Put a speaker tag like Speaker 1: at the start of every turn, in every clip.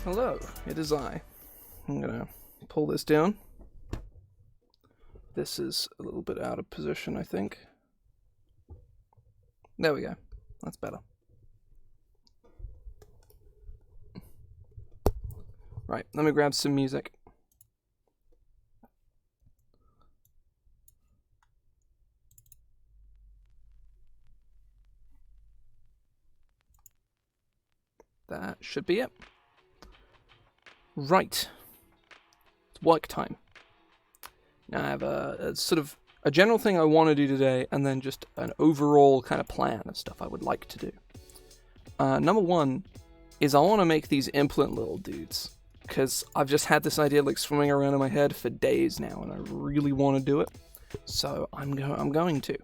Speaker 1: Hello, it is I. I'm gonna pull this down. This is a little bit out of position, I think. There we go. That's better. Right, let me grab some music. That should be it. Right. It's work time. Now I have a sort of a general thing I want to do today, and then just an overall kind of plan of stuff I would like to do. Number one is I want to make these Implin little dudes, because I've just had this idea like swimming around in my head for days now, and I really want to do it. So I'm going to.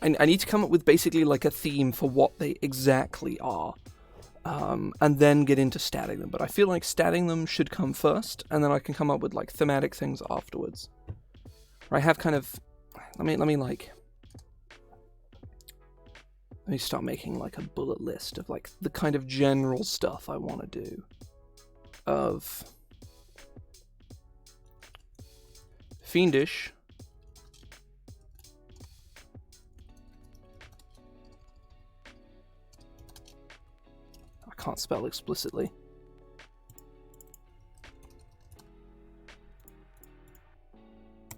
Speaker 1: I need to come up with basically like a theme for what they exactly are, and then get into statting them. But I feel like statting them should come first, and then I can come up with like thematic things afterwards. Or I have kind of, let me start making like a bullet list of like the kind of general stuff I want to do. Of Fiendish. I can't spell explicitly.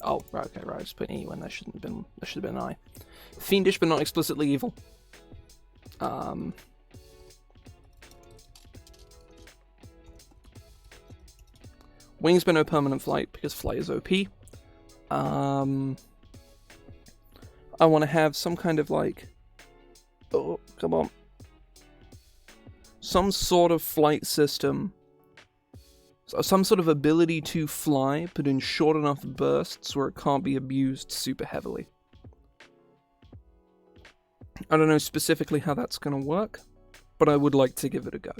Speaker 1: Oh, right, okay, right. I just put an E when that should have been an I. Fiendish, but not explicitly evil. Wings, but no permanent flight because flight is OP. I want to have some kind of like, oh, come on, some sort of flight system. So some sort of ability to fly, but in short enough bursts where it can't be abused super heavily. I don't know specifically how that's going to work, but I would like to give it a go.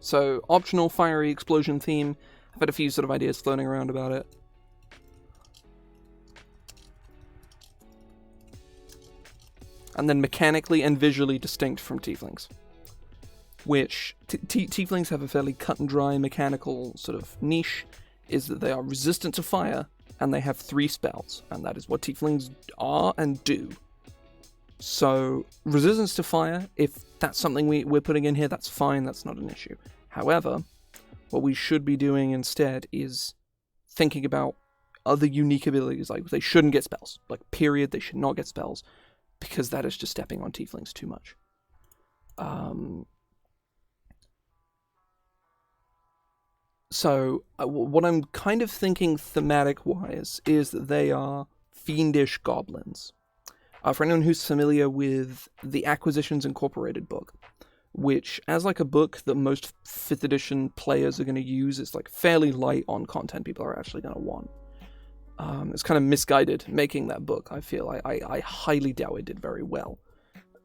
Speaker 1: So, optional fiery explosion theme. I've had a few sort of ideas floating around about it. And then mechanically and visually distinct from tieflings. Which, tieflings have a fairly cut and dry mechanical sort of niche, is that they are resistant to fire, and they have 3 spells, and that is what tieflings are and do. So, resistance to fire, if that's something we're putting in here, that's fine, that's not an issue. However, what we should be doing instead is thinking about other unique abilities, like they shouldn't get spells, like period, they should not get spells, because that is just stepping on tieflings too much. So, what I'm kind of thinking thematic-wise is that they are fiendish goblins. For anyone who's familiar with the Acquisitions Incorporated book, which, as like a book that most 5th edition players are going to use, it's like fairly light on content people are actually going to want. It's kind of misguided making that book, I feel. I highly doubt it did very well.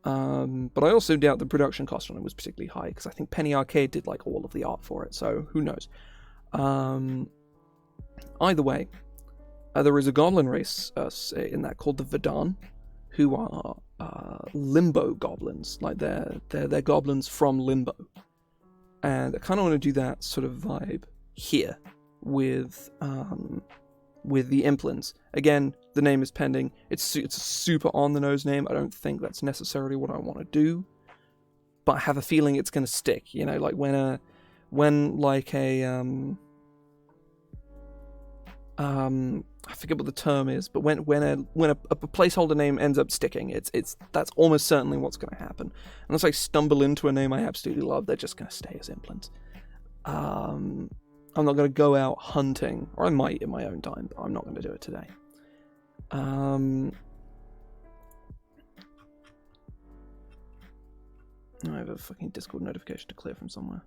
Speaker 1: But I also doubt the production cost on it was particularly high, because I think Penny Arcade did like all of the art for it, so who knows. Either way, there is a goblin race in that called the Verdan, who are limbo goblins, like they're goblins from limbo. And I kind of want to do that sort of vibe here with the Implins. Again, the name is pending. It's a super on-the-nose name. I don't think that's necessarily what I want to do, but I have a feeling it's going to stick. You know, like when I forget what the term is, but when a placeholder name ends up sticking, that's almost certainly what's going to happen. Unless I stumble into a name I absolutely love, they're just going to stay as Implins. I'm not going to go out hunting, or I might in my own time, but I'm not going to do it today. I have a fucking Discord notification to clear from somewhere.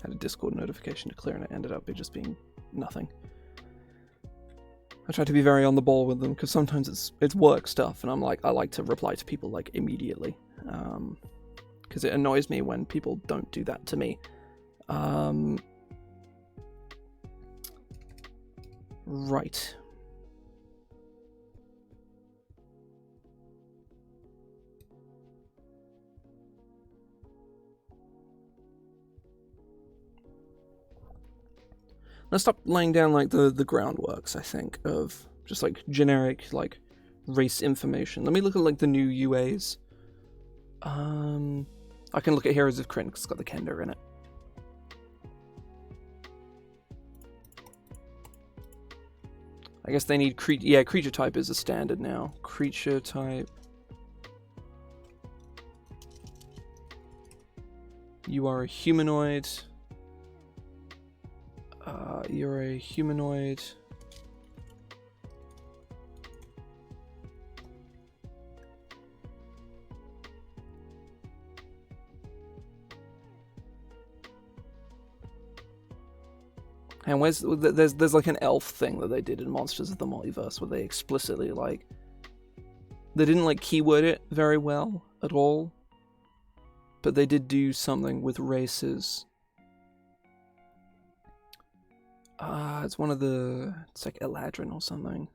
Speaker 1: had a Discord notification to clear, and it ended up just being nothing. I try to be very on the ball with them, because sometimes it's work stuff, and I like to reply to people, like, immediately. Because it annoys me when people don't do that to me. Right. Let's stop laying down, like, the groundworks, I think, of just, like, generic, like, race information. Let me look at, like, the new UAs. I can look at Heroes of Krynn, because it's got the Kender in it. I guess they need creature type is a standard now. Creature type. You are a humanoid. You're a humanoid. And there's like an elf thing that they did in Monsters of the Multiverse where they explicitly, like, they didn't, like, keyword it very well at all, but they did do something with races. It's one of the, it's like Eladrin or something.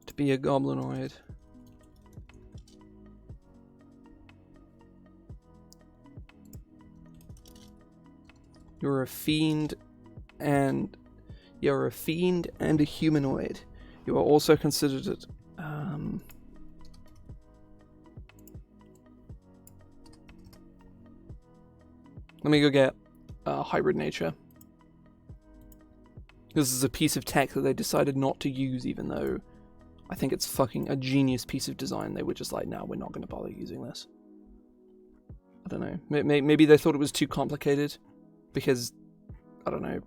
Speaker 1: To be a goblinoid. You're a fiend and a humanoid. You are also considered it. Let me go get hybrid nature. This is a piece of tech that they decided not to use, even though I think it's fucking a genius piece of design. They were just like, no, we're not going to bother using this. I don't know. Maybe they thought it was too complicated because, I don't know,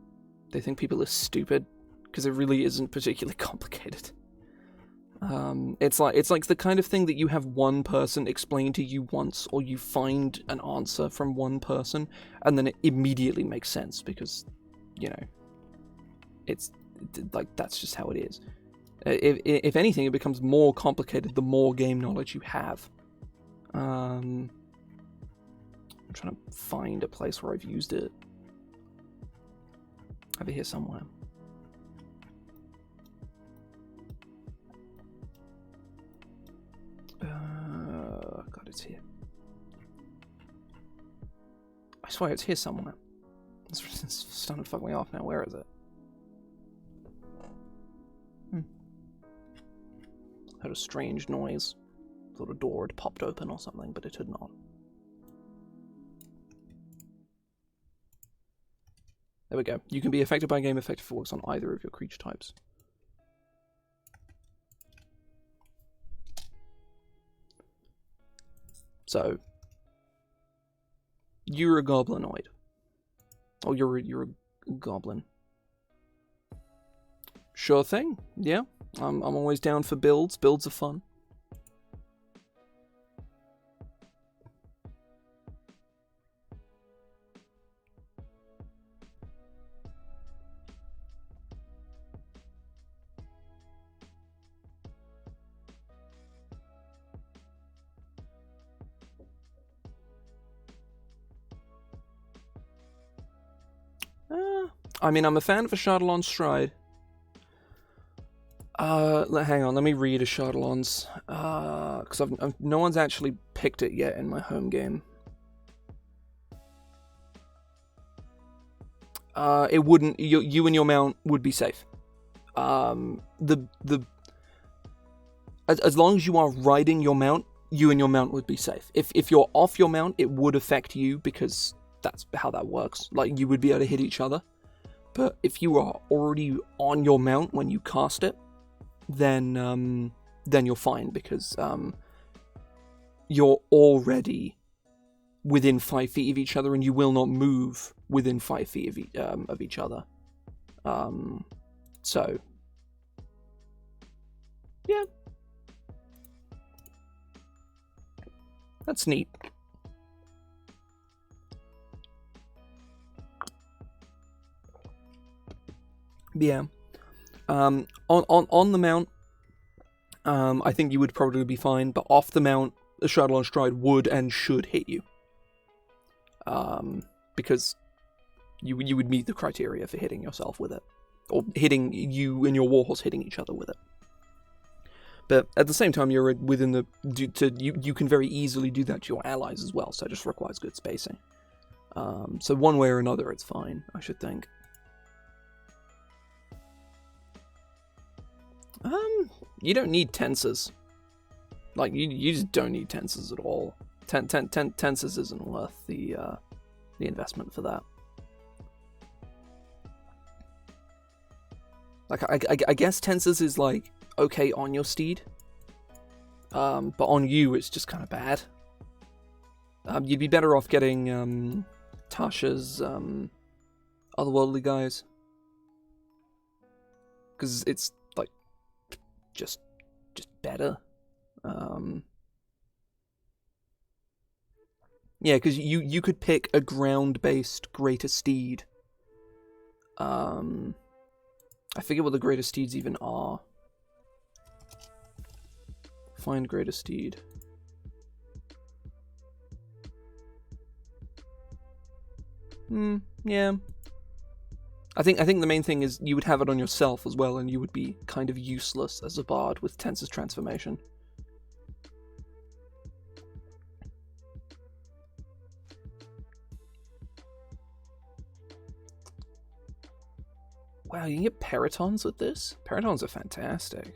Speaker 1: they think people are stupid, because it really isn't particularly complicated. It's like the kind of thing that you have one person explain to you once, or you find an answer from one person, and then it immediately makes sense, because, you know, it's like, that's just how it is. If anything, it becomes more complicated the more game knowledge you have. I'm trying to find a place where I've used it. Over here somewhere. God, it's here. I swear it's here somewhere. It's starting to fuck me off now. Where is it? Heard a strange noise. Thought a door had popped open or something, but it had not. There we go. You can be affected by a game effect if it works on either of your creature types. So, you're a goblinoid. Oh, you're a goblin. Sure thing. Yeah, I'm always down for builds. Builds are fun. I mean, I'm a fan of Ashardalon's Stride. Hang on, let me read Ashardalon's, because no one's actually picked it yet in my home game. It wouldn't, you and your mount would be safe. As long as you are riding your mount, you and your mount would be safe. If you're off your mount, it would affect you, because that's how that works. Like, you would be able to hit each other. But if you are already on your mount when you cast it, then you're fine, because you're already within 5 feet of each other, and you will not move within 5 feet of each other. So, yeah. That's neat. Yeah. On the mount, I think you would probably be fine, but off the mount, a shuttle on stride would and should hit you. Because you would meet the criteria for hitting yourself with it. Or hitting you and your warhorse hitting each other with it. But at the same time, you're within the... You can very easily do that to your allies as well, so it just requires good spacing. So one way or another, it's fine, I should think. You don't need tensors. Like, you just don't need tensors at all. Tensors isn't worth the investment for that. Like, I guess tensors is, like, okay on your steed. But on you, it's just kind of bad. You'd be better off getting, Tasha's, otherworldly guys. Because it's, like, just better. Yeah, because you could pick a ground-based greater steed. I forget what the greater steeds even are. Find greater steed. Yeah. I think the main thing is you would have it on yourself as well, and you would be kind of useless as a bard with Tensor's transformation. Wow, you can get Peritons with this? Peritons are fantastic.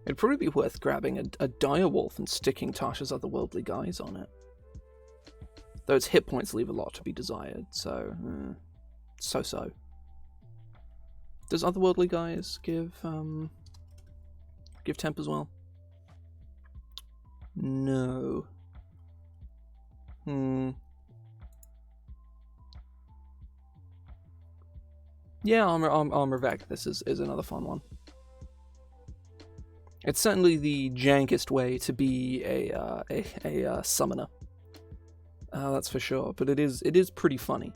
Speaker 1: It'd probably be worth grabbing a direwolf and sticking Tasha's otherworldly guys on it. Though its hit points leave a lot to be desired, so... so-so. Does otherworldly guys give temp as well? No. Yeah, armor Vec. This is another fun one. It's certainly the jankest way to be a summoner. That's for sure. But it is pretty funny.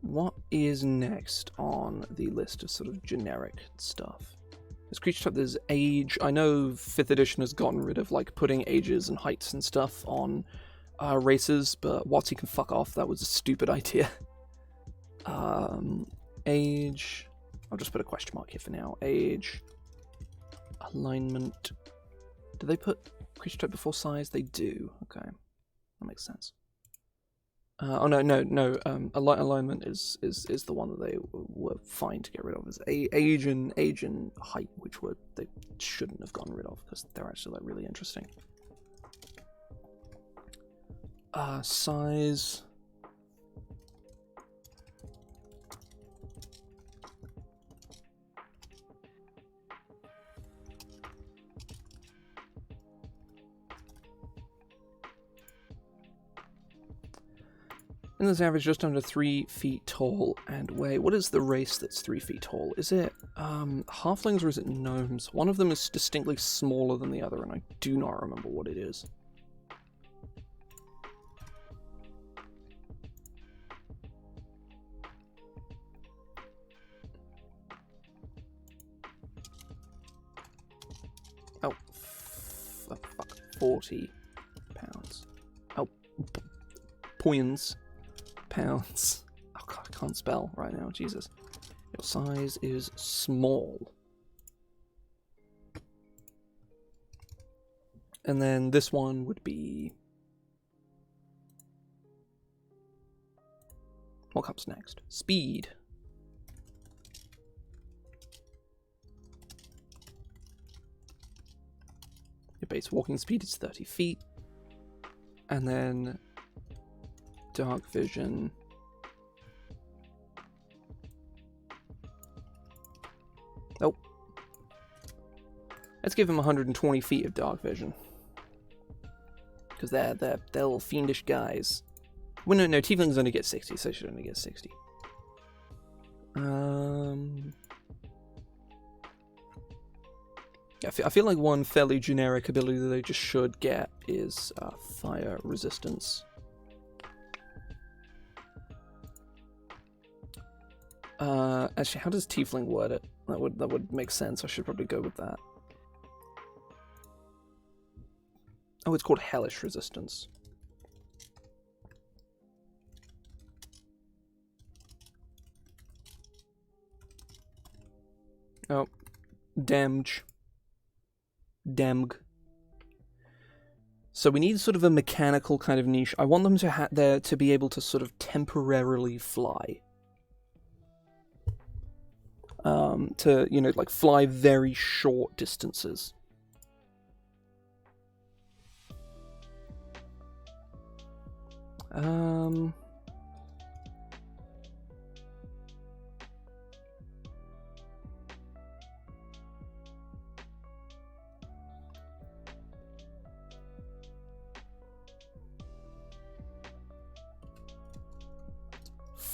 Speaker 1: What is next on the list of sort of generic stuff? There's creature type, there's age. I know 5th edition has gotten rid of like putting ages and heights and stuff on races, but WotC can fuck off. That was a stupid idea. Age. I'll just put a question mark here for now. Age. Alignment. Do they put creature type before size? They do. Okay. That makes sense. Oh no. Alignment is the one that they were fine to get rid of. Is age and height, which they shouldn't have gotten rid of because they're actually like really interesting. Size. And this average just under 3 feet tall and weigh. What is the race that's 3 feet tall? Is it halflings or is it gnomes? One of them is distinctly smaller than the other, and I do not remember what it is. Oh, fuck. 40 pounds. Oh, points. Pounds. Oh god, I can't spell right now, Jesus. Your size is small. And then this one would be... What comes next? Speed. Your base walking speed is 30 feet. And then dark vision. Oh. Let's give him 120 feet of dark vision. Because they're little fiendish guys. Well, no, tieflings only get 60, so they should only get 60. Yeah, I feel like one fairly generic ability that they just should get is fire resistance. Actually, how does tiefling word it? That would make sense. I should probably go with that. Oh, it's called hellish resistance. Oh, damage. Demg. So we need sort of a mechanical kind of niche. I want them to be able to sort of temporarily fly. To, you know, like fly very short distances.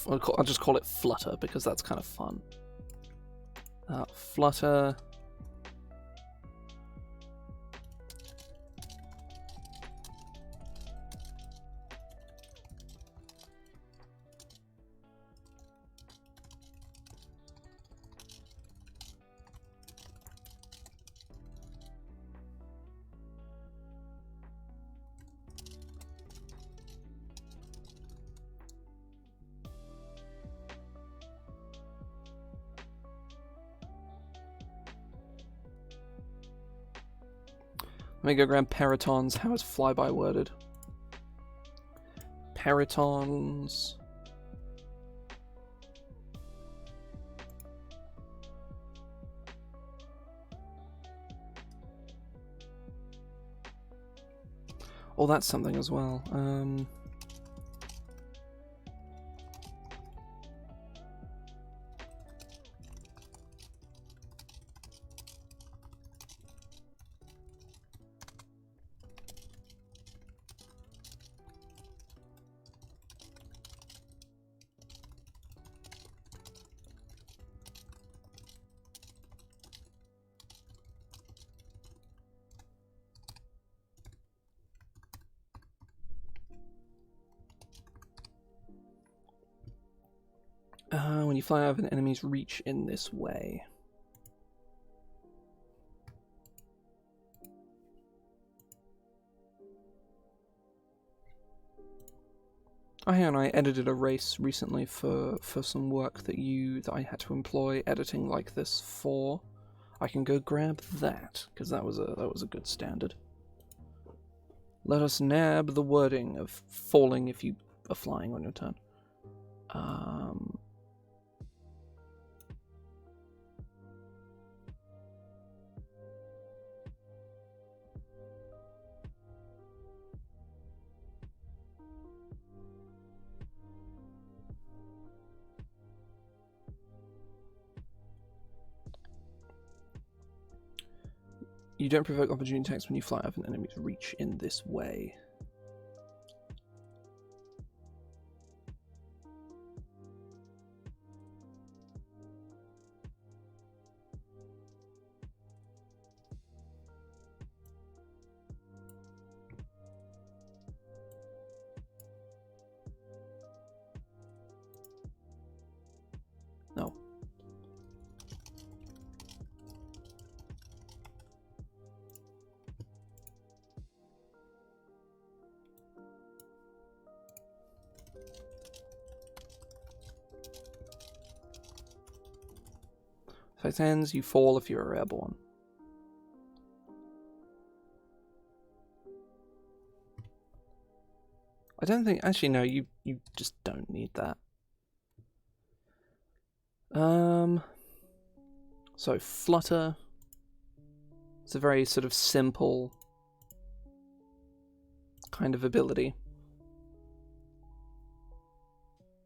Speaker 1: I'll just call it flutter because that's kind of fun. Flutter. Let me go grab peritons. How is flyby worded? Peritons. Oh, that's something as well. When you fly out of an enemy's reach in this way. Oh, hang on, I edited a race recently for some work that I had to employ editing like this for. I can go grab that because that was a good standard. Let us nab the wording of falling if you are flying on your turn. You don't provoke opportunity attacks when you fly out of an enemy's reach in this way. No. So it ends, you fall if you're airborne. I don't think, actually no, you just don't need that. So flutter. It's a very sort of simple kind of ability.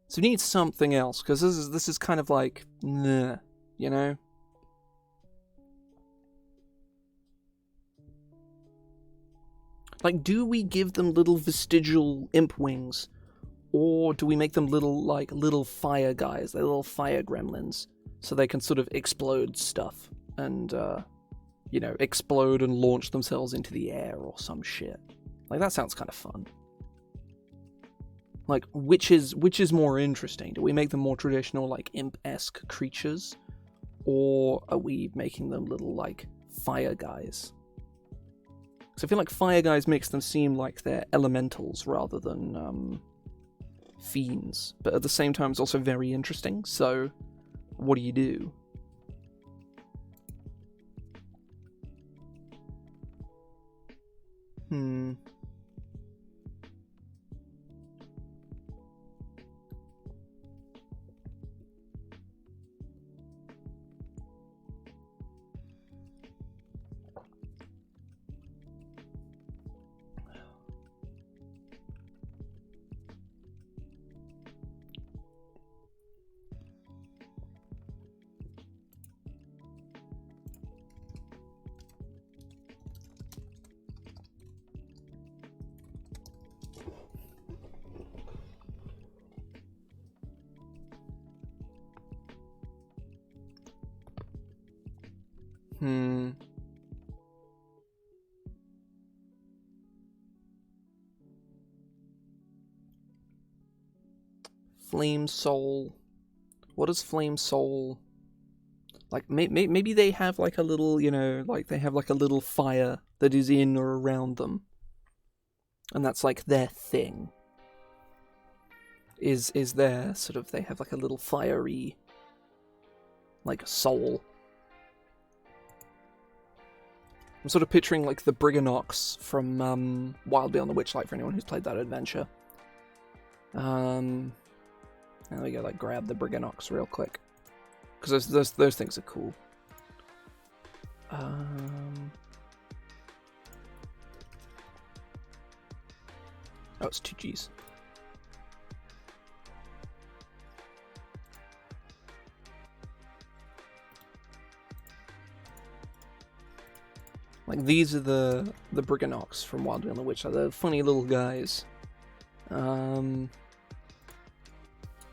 Speaker 1: So we need something else, because this is kind of like, nah, you know? Like, do we give them little vestigial imp wings? Or do we make them little fire guys, they're little fire gremlins, so they can sort of explode stuff, and, you know, explode and launch themselves into the air or some shit. Like, that sounds kind of fun. Like, which is more interesting? Do we make them more traditional, like, imp-esque creatures? Or are we making them little, like, fire guys? Because I feel like fire guys makes them seem like they're elementals rather than, fiends. But at the same time, it's also very interesting, so what do you do? Flame Soul. What is Flame Soul? Like, maybe they have like a little, you know, like they have like a little fire that is in or around them. And that's like their thing. Is their sort of, they have like a little fiery, like, soul. I'm sort of picturing like the Briganox from Wild Beyond the Witchlight for anyone who's played that adventure. There we go, like, grab the Briganox real quick. Because those things are cool. Oh, it's 2 Gs. Like, these are the Briganox from Wild Beyond the Witchlight. They're funny little guys.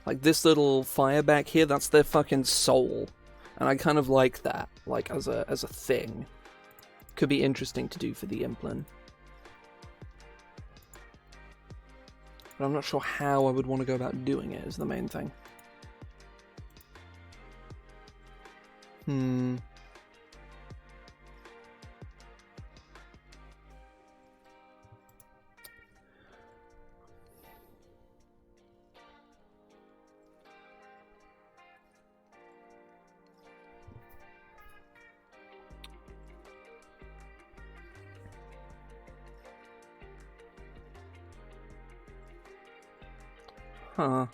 Speaker 1: Like, this little fire back here, that's their fucking soul. And I kind of like that, like, as a thing. Could be interesting to do for the Implin. But I'm not sure how I would want to go about doing it, is the main thing. Huh.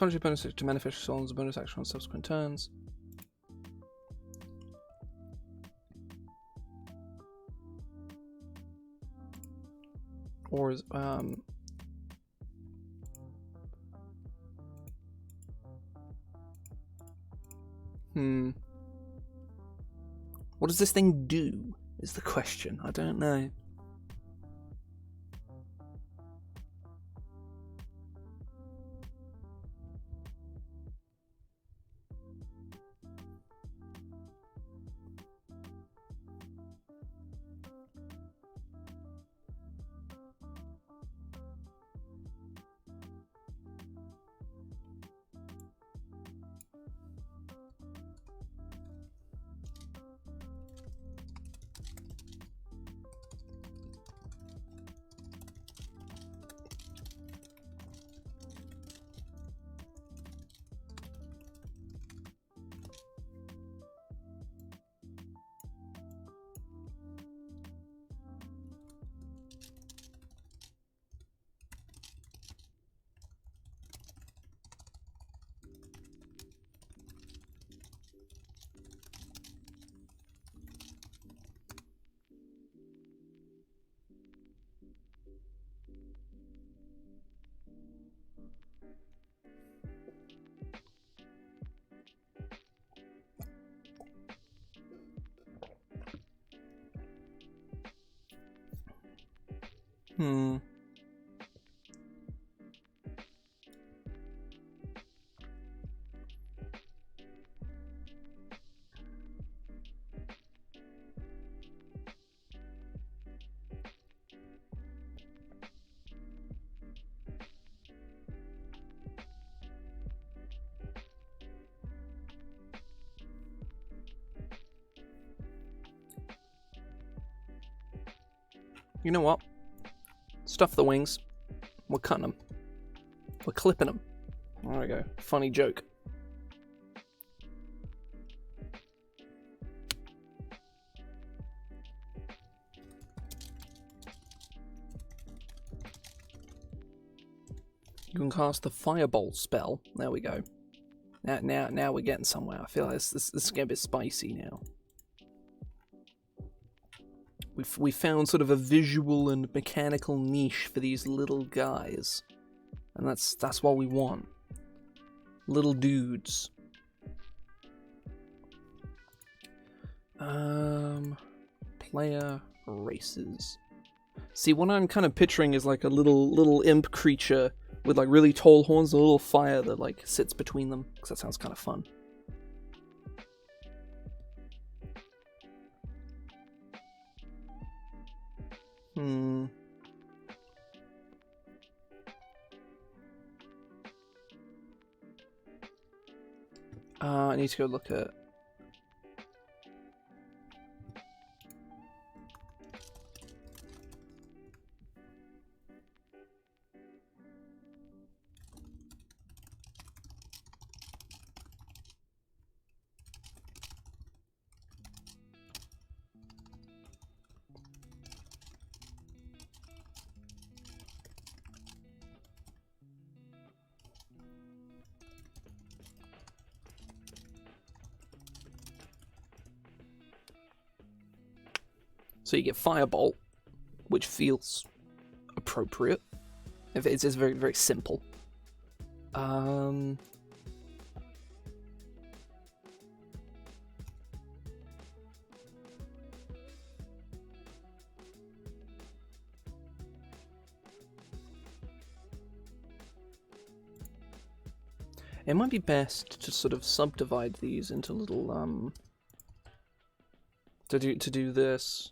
Speaker 1: Punish a bonus to manifest souls as a bonus action on subsequent turns. Or is what does this thing do? Is the question. I don't know. You know what? Stuff the wings. We're cutting them. We're clipping them. There we go. Funny joke. You can cast the Firebolt spell. There we go. Now we're getting somewhere. I feel like this is getting a bit spicy now. We found sort of a visual and mechanical niche for these little guys, and that's what we want. Little dudes. Player races. See, what I'm kind of picturing is like a little imp creature with like really tall horns and a little fire that like sits between them, because that sounds kind of fun. I need to go look at... So you get Firebolt, which feels appropriate. It's very, very simple. It might be best to sort of subdivide these into little to do this.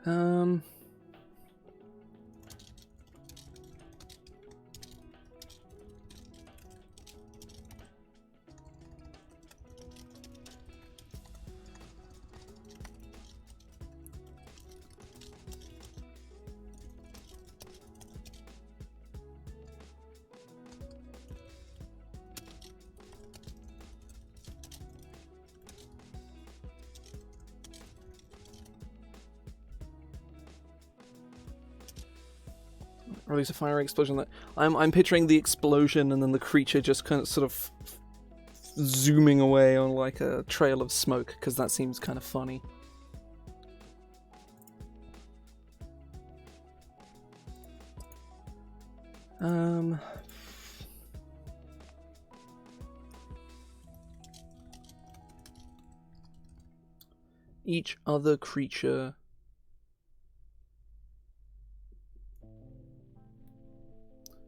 Speaker 1: Um... Release a fire explosion. That I'm picturing the explosion and then the creature just kind of sort of zooming away on like a trail of smoke, because that seems kind of funny. Each other creature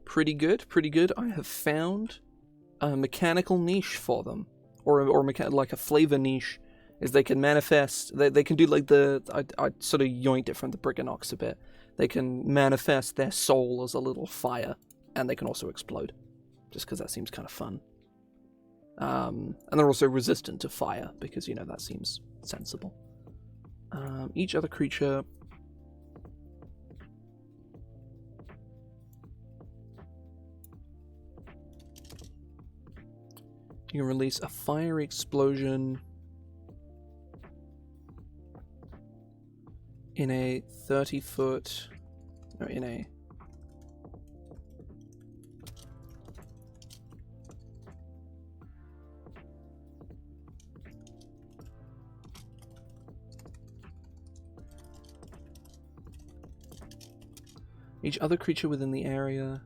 Speaker 1: pretty good. I have found a mechanical niche for them, or like a flavor niche, is they can manifest. They can do like I sort of yoinked it from the Briganox a bit. They can manifest their soul as a little fire, and they can also explode, just because that seems kind of fun. And they're also resistant to fire because that seems sensible. Each other creature. You can release a fire explosion in a 30-foot... No, in a... Each other creature within the area...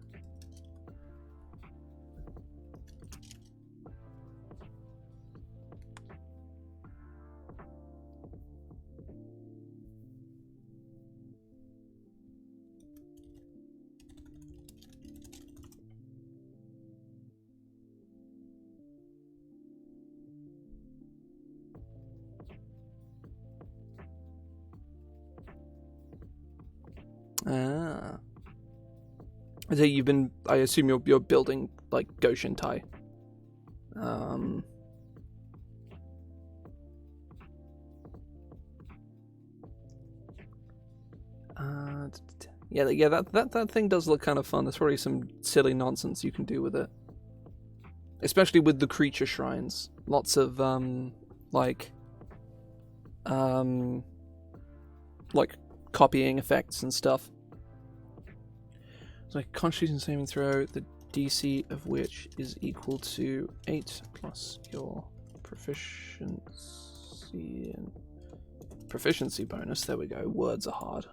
Speaker 1: Ah. So I assume you're building like Goshintai. Yeah, that thing does look kind of fun. There's probably some silly nonsense you can do with it. Especially with the creature shrines. Lots of like copying effects and stuff. So Constitution saving throw, the DC of which is equal to 8 plus your proficiency bonus. There we go. Words are hard.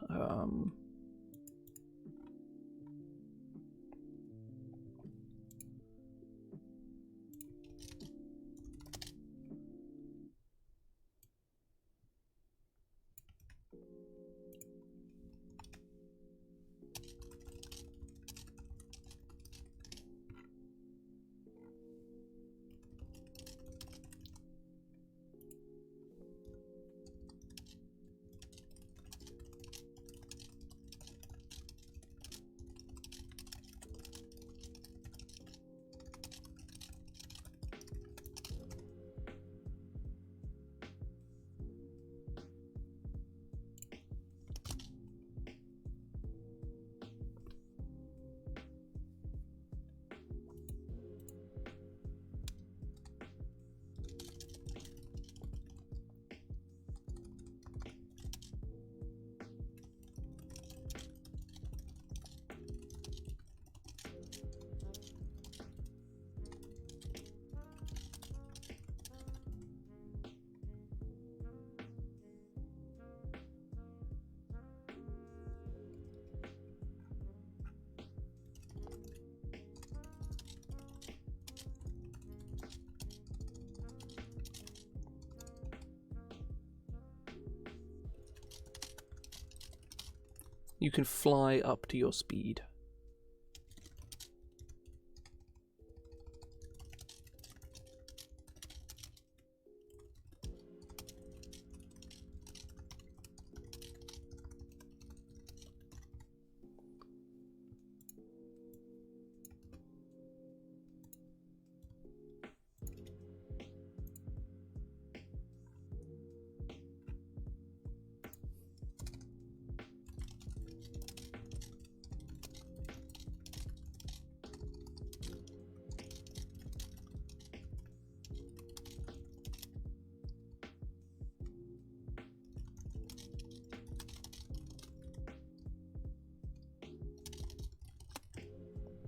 Speaker 1: You can fly up to your speed.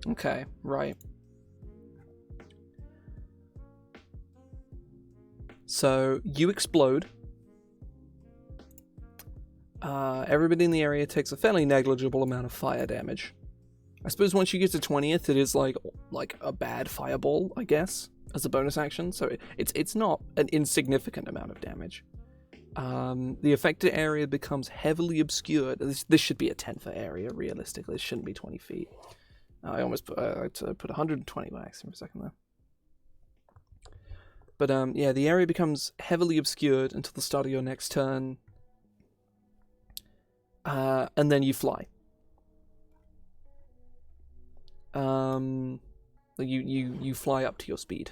Speaker 1: Okay, right. So you explode. Everybody in the area takes a fairly negligible amount of fire damage. I suppose once you get to 20th, it is like a bad fireball, I guess, as a bonus action. So it's not an insignificant amount of damage. The affected area becomes heavily obscured. This should be a 10-foot area, realistically. It shouldn't be 20 feet. I almost put 120 by accident for a second there. But yeah, the area becomes heavily obscured until the start of your next turn. And then you fly. You fly up to your speed.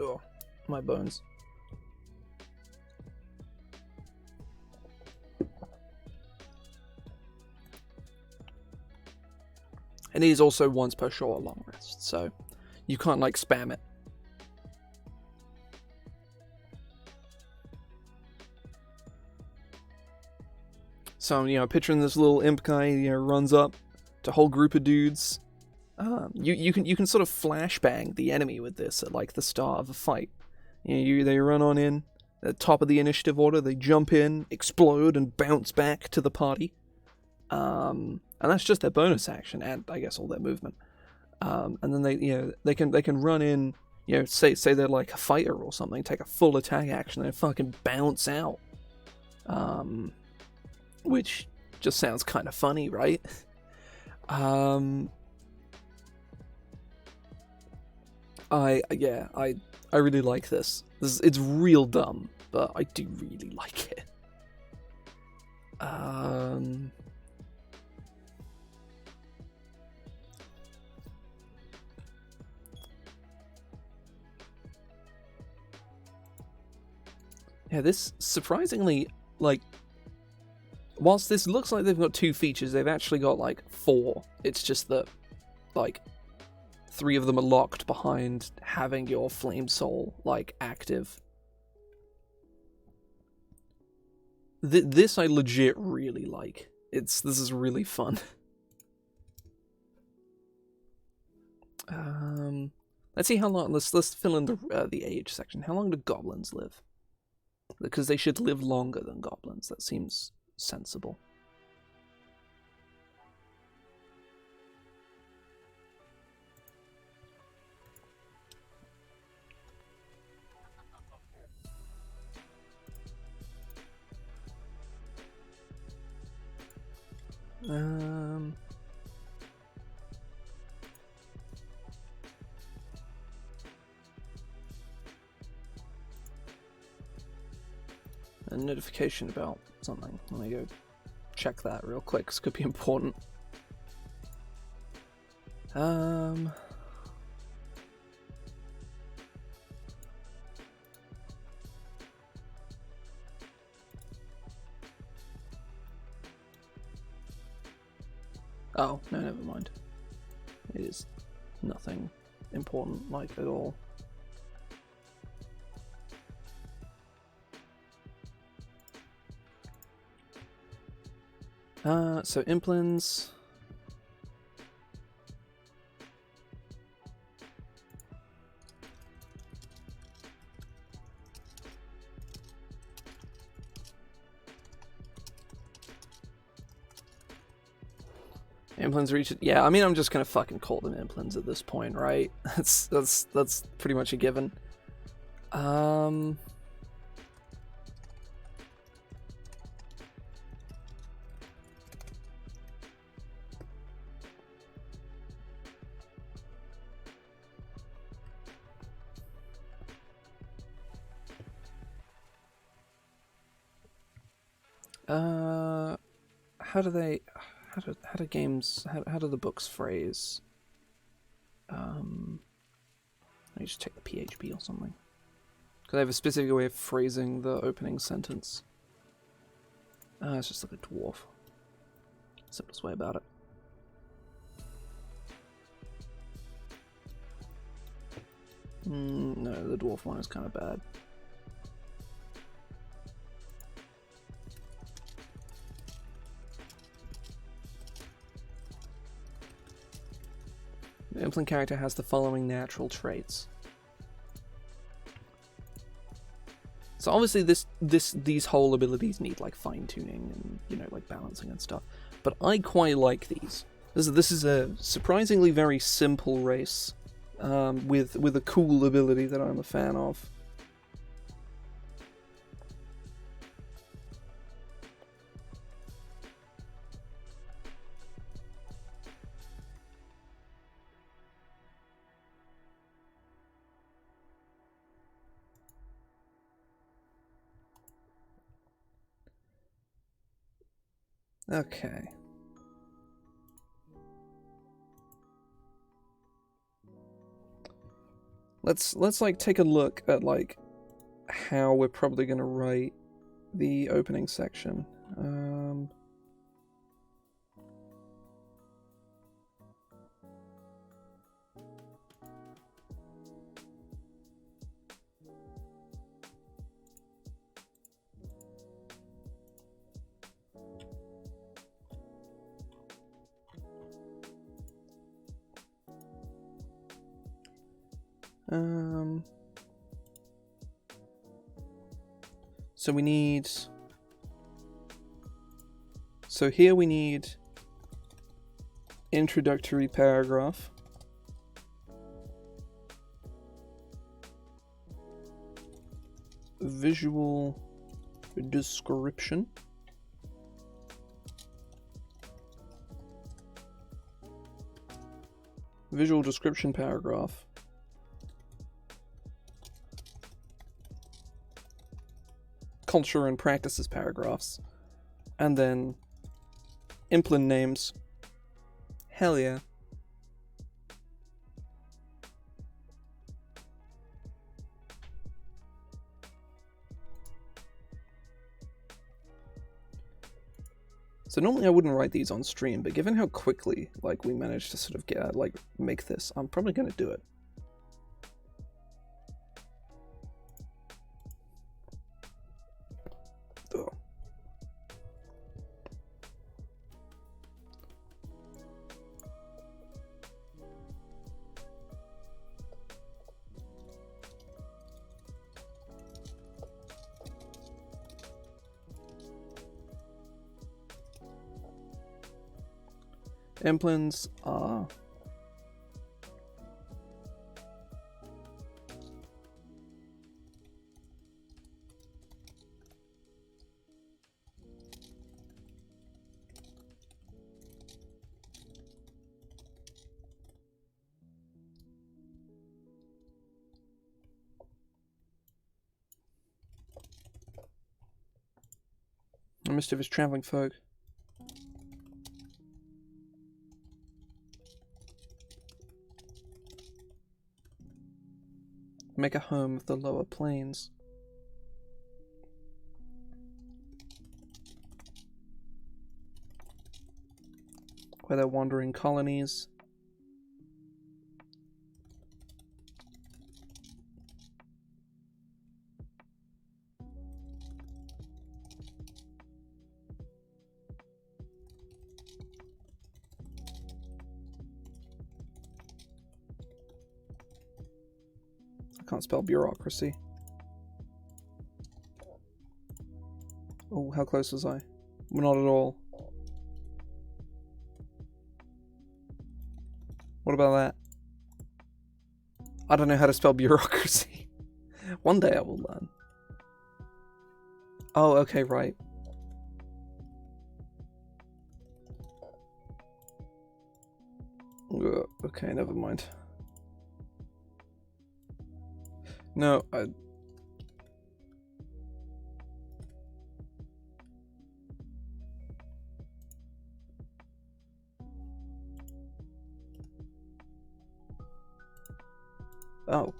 Speaker 1: Oh, my bones. And it is also once per short long rest, so you can't like spam it. So, picturing this little imp guy, runs up to a whole group of dudes. You can sort of flashbang the enemy with this at like the start of a fight. They run on in at the top of the initiative order. They jump in, explode, and bounce back to the party. And that's just their bonus action, and I guess all their movement. And then they can run in. Say they're like a fighter or something. Take a full attack action and fucking bounce out. Which just sounds kind of funny, right? I really like this. It's real dumb, but I do really like it. Yeah, this surprisingly, like, whilst this looks like they've got 2 features, they've actually got like 4. It's just that, like, 3 of them are locked behind having your flame soul like active. This I legit really like. This is really fun. Let's see how long. Let's fill in the age section. How long do goblins live? Because they should live longer than goblins. That seems sensible. A notification about something. Let me go check that real quick. This could be important. Oh, no, never mind. It is nothing important, like, at all. So Implins. Implins reach it. Yeah, I mean, I'm just gonna fucking call them Implins at this point, right? That's pretty much a given. How do they? How do games? How do the books phrase? I just check the PHP or something. Because I have a specific way of phrasing the opening sentence. Let's just look at dwarf. Simplest way about it. No, the dwarf one is kind of bad. The Implin character has the following natural traits. So obviously these whole abilities need like fine-tuning and, you know, like balancing and stuff. But I quite like these. This is a surprisingly very simple race with a cool ability that I'm a fan of. Okay. Let's like take a look at like how we're probably gonna write the opening section. So we need... So here we need introductory paragraph. Visual description. Visual description paragraph. Culture and practices paragraphs. And then Implin names. Hell yeah. So normally I wouldn't write these on stream, but given how quickly like we managed to sort of get like make this, I'm probably gonna do it. Ugh. Implins are mischievous traveling folk. Make a home of the lower plains. Where they're wandering colonies. Can't spell bureaucracy. Oh, how close was I? Not at all. What about that? I don't know how to spell bureaucracy. One day I will learn. Oh, okay, right. Ugh, okay, never mind. No, Oh,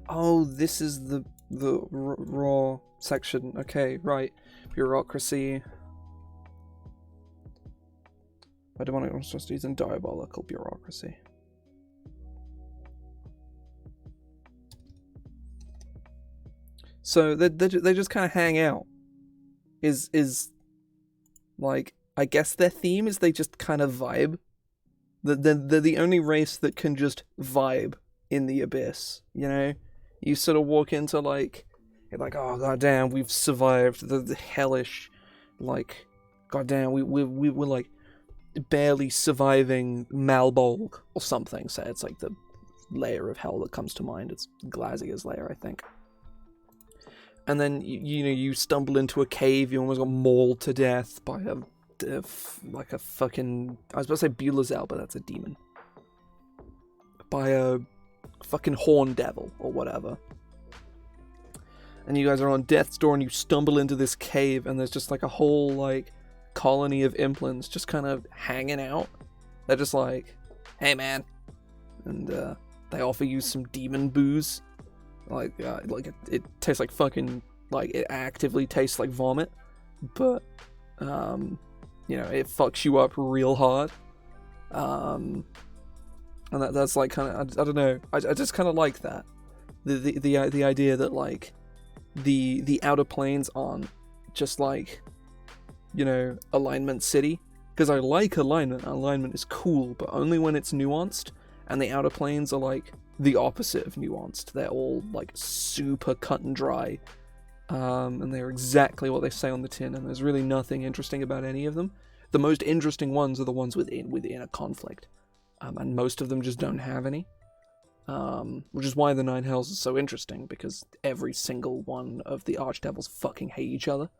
Speaker 1: Oh, this is the raw section. Okay, right. Bureaucracy. I don't want to just use in diabolical bureaucracy. So they just kind of hang out. Is like, I guess their theme is they just kind of vibe. They're the only race that can just vibe in the abyss. You know, you sort of walk into like, you're like, oh goddamn, we've survived the hellish, like, goddamn, we're like barely surviving Malbolg or something. So it's like the layer of hell that comes to mind. It's Glazier's layer, I think. And then you stumble into a cave. You almost got mauled to death by like a fucking, I was about to say Beulah, but that's a demon. By a fucking horn devil or whatever. And you guys are on death's door, and you stumble into this cave, and there's just like a whole like colony of Implins just kind of hanging out. They're just like, hey man, and they offer you some demon booze. Like it tastes like fucking, like, it actively tastes like vomit, but it fucks you up real hard. And that's like kind of, I don't know. I just kind of like that. The idea that like the outer planes aren't just like, alignment city, because I like alignment. Alignment is cool, but only when it's nuanced. And the outer planes are like the opposite of nuanced. They're all like super cut and dry, and they're exactly what they say on the tin. And there's really nothing interesting about any of them. The most interesting ones are the ones within a conflict, and most of them just don't have any. Which is why the Nine Hells is so interesting, because every single one of the archdevils fucking hate each other,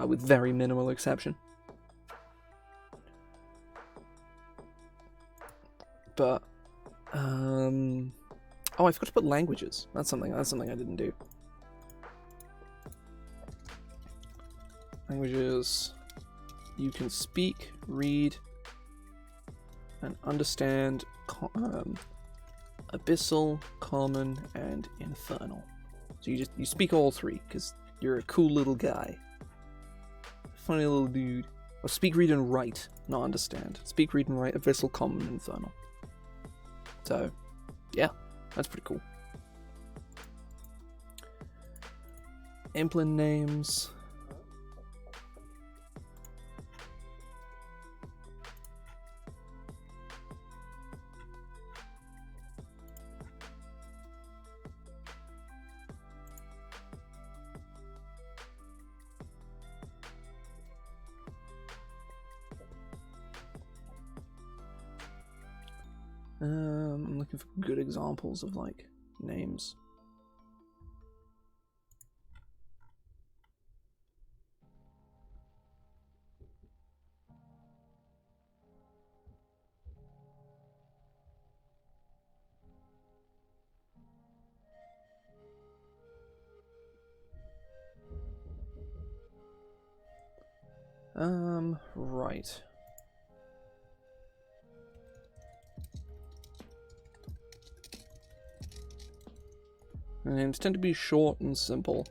Speaker 1: with very minimal exception. But oh, I forgot to put languages. That's something I didn't do. Languages. You can speak, read, and understand Abyssal, Common, and Infernal. So you speak all three, because you're a cool little guy. Funny little dude. Or speak, read, and write, not understand. Speak, read, and write, Abyssal, Common, Infernal. So, yeah, that's pretty cool. Implin names. I'm looking for good examples of, like, names. Right. Names tend to be short and simple.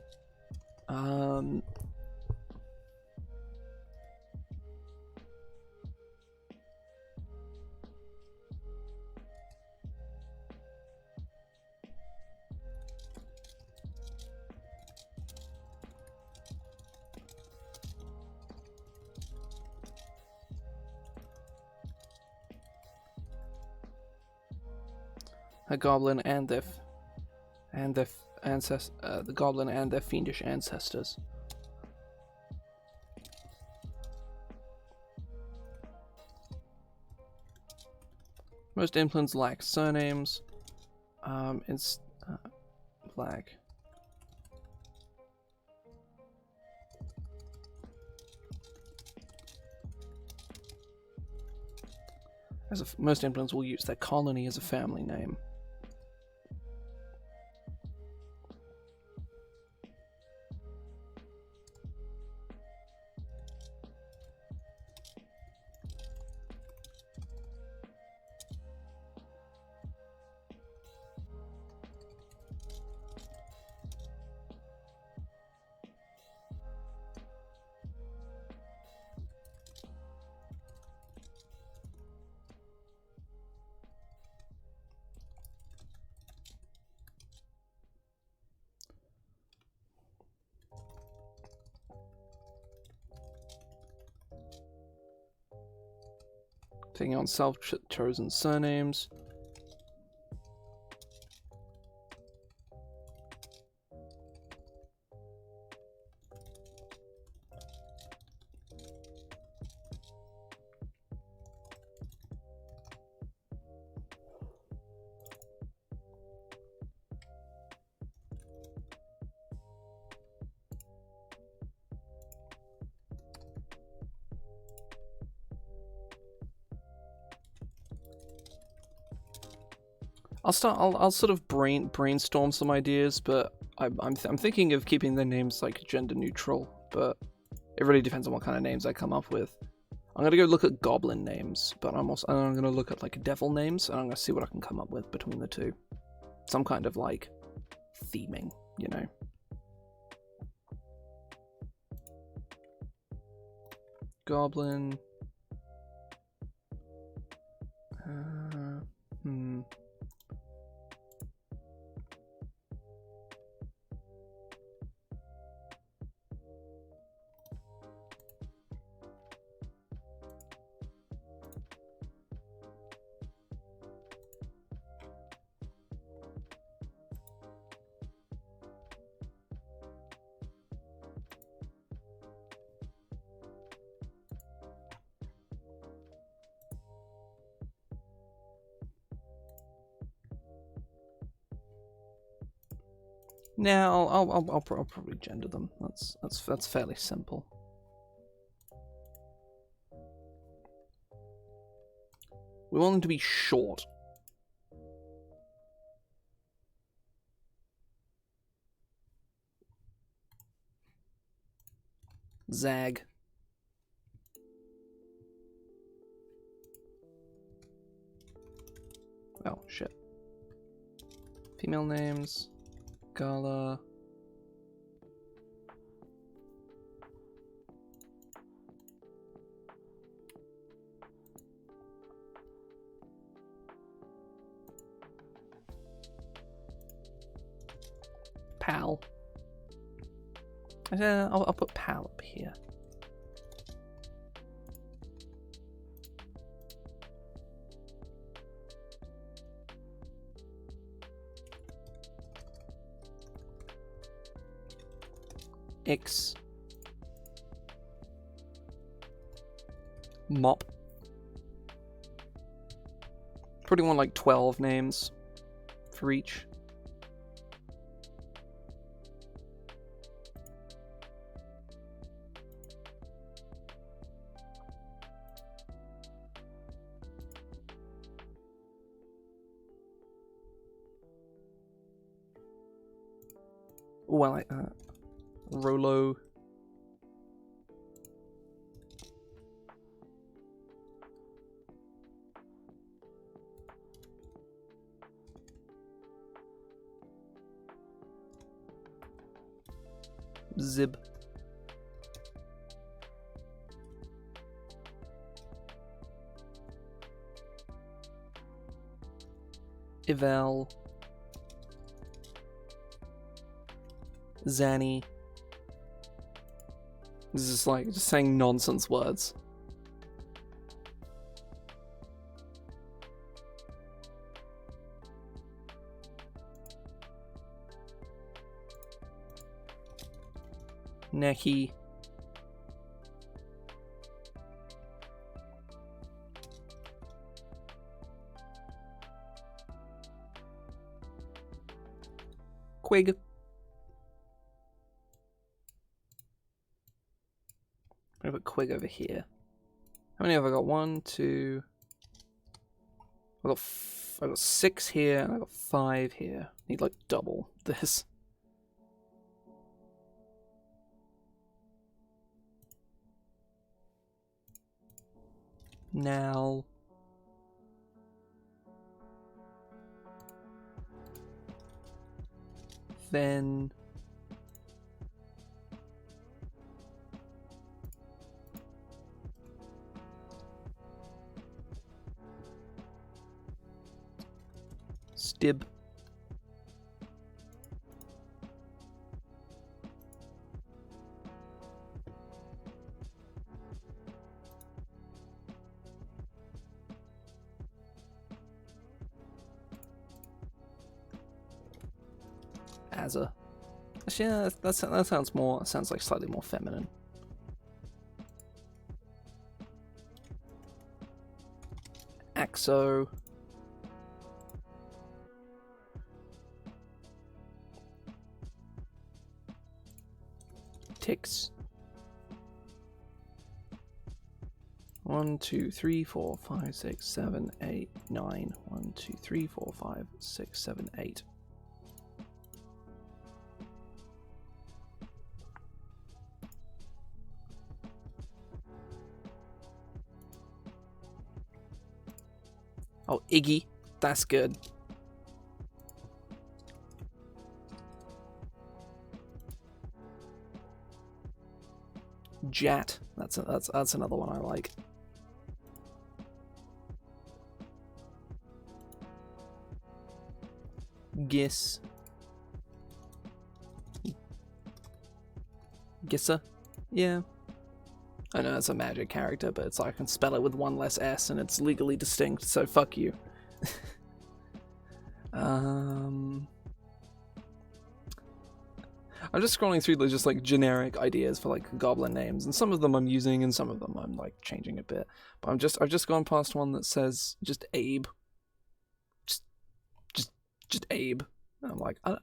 Speaker 1: A goblin and their the goblin and their fiendish ancestors. Most Implins lack surnames. It's black. Most Implins will use their colony as a family name. Taking on self-chosen surnames. I'll sort of brainstorm some ideas, but I'm thinking of keeping the names like gender neutral, but it really depends on what kind of names I come up with. I'm gonna go look at goblin names, but I'm gonna look at like devil names, and I'm gonna see what I can come up with between the two. Some kind of like theming, you know. Goblin. Now I'll probably gender them. That's fairly simple. We want them to be short. Zag. Oh shit. Female names. Gala. Pal. I'll put Pal up here. X. Mop. Probably want like 12 names for each. Oh, I like that. Rolo. Zib. Ivel. Zanny. This is like just saying nonsense words. Neki. Quig. I'm gonna put Quig over here. How many have I got? 1, 2. I got 6 here, and I got 5 here. Need like double this. Now. Then. Stib. Hazza. Actually, yeah, that sounds more. Sounds like slightly more feminine. Axo. Ticks. 1, 2, 3, 4, 5, 6, 7, 8, 9. 1, 2, 3, 4, 5, 6, 7, 8. Oh, Iggy. That's good. Jat. That's another one I like. Giss. Gissa? Yeah. I know it's a magic character, but it's like I can spell it with one less S and it's legally distinct, so fuck you. I'm just scrolling through the just like generic ideas for like goblin names, and some of them I'm using and some of them I'm like changing a bit. But I've just gone past one that says just Abe. Just Abe. And I'm like, I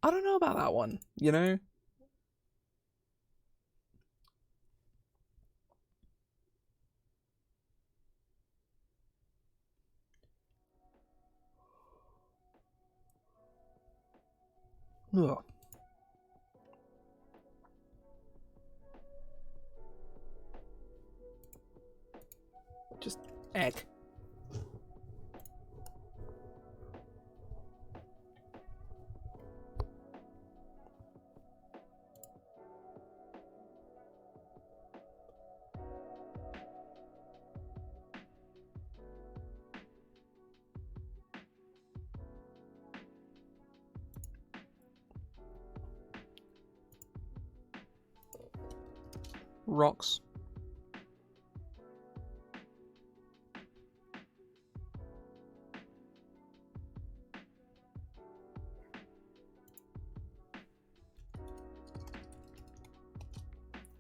Speaker 1: don't know about that one, you know? Ugh. Just Eck. Rocks.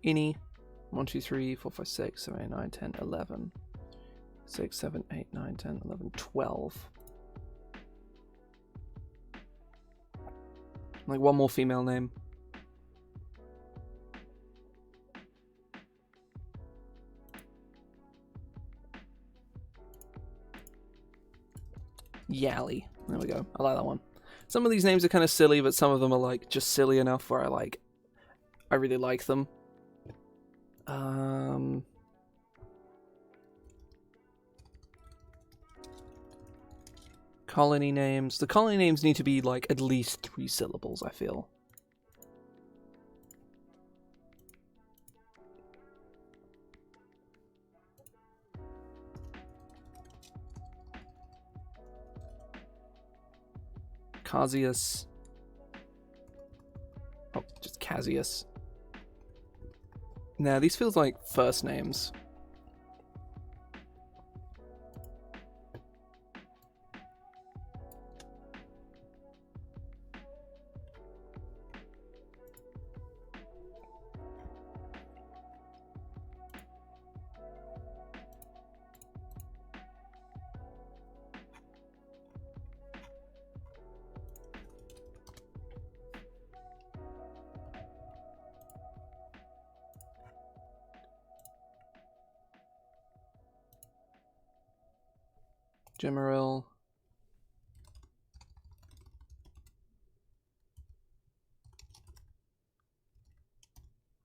Speaker 1: Any. 1, 2, 3, 4, 5, 6, 7, 8, 9, 10, 11. 6, 7, 8, 9, 10, 11, 12. Like one more female name. Yally. There we go. I like that one. Some of these names are kind of silly, but some of them are like just silly enough where I really like them. Colony names. The colony names need to be like at least 3 syllables, I feel. Cassius. Oh, just Cassius. Nah, these feels like first names. Gemaril.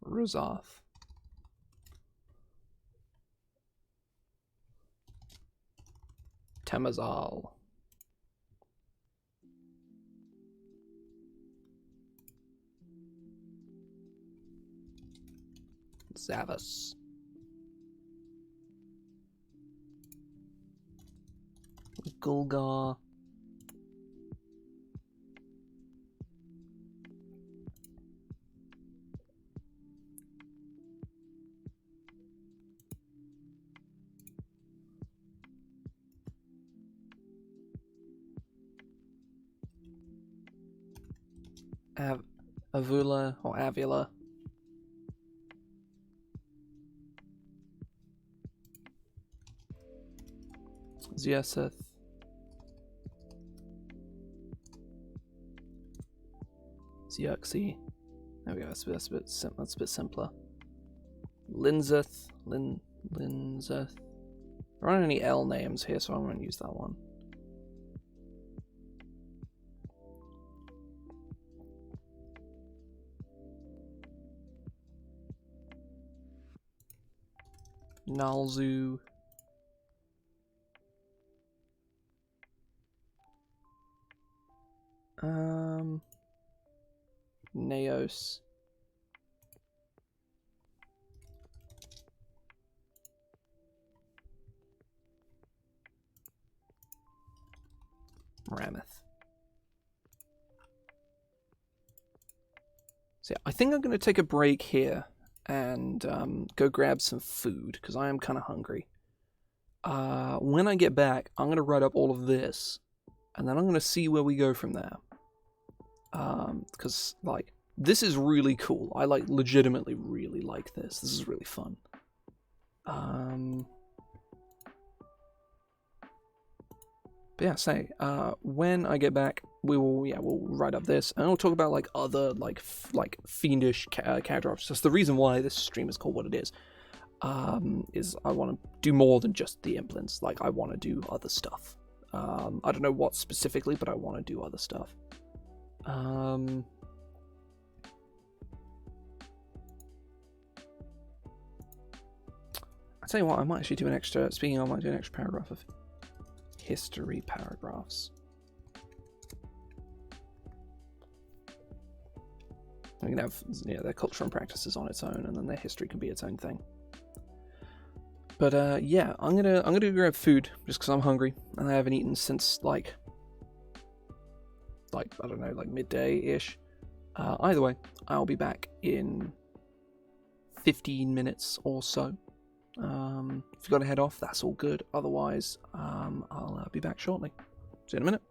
Speaker 1: Ruzoth. Temazal. Zavas. Gulgar. Avula or Avila. Ziaseth. Ziuxi. There we go. That's a bit simpler. Linzeth. Linzeth. There aren't any L names here, so I'm going to use that one. Nalzu. Naos. Rameth. So yeah, I think I'm going to take a break here and go grab some food because I am kind of hungry. When I get back, I'm going to write up all of this and then I'm going to see where we go from there. Because, like, this is really cool. I, like, legitimately really like this. This is really fun. But yeah, when I get back, we'll write up this, and we'll talk about, like, other, like Fiendish character options. That's the reason why this stream is called what it is I want to do more than just the Implins. Like, I want to do other stuff. I don't know what specifically, but I want to do other stuff. I tell you what, I might actually do an extra, I might do an extra paragraph of history paragraphs. We can have, their culture and practices on its own, and then their history can be its own thing. But yeah, I'm gonna grab food just because I'm hungry and I haven't eaten since like I don't know, like midday-ish. Either way, I'll be back in 15 minutes or so. If you've got to head off, that's all good. Otherwise, I'll be back shortly. See you in a minute.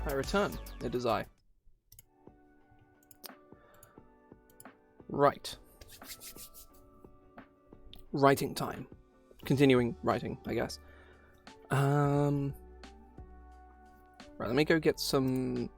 Speaker 1: I return. It is I. Right. Writing time. Continuing writing, I guess. Right, let me go get some...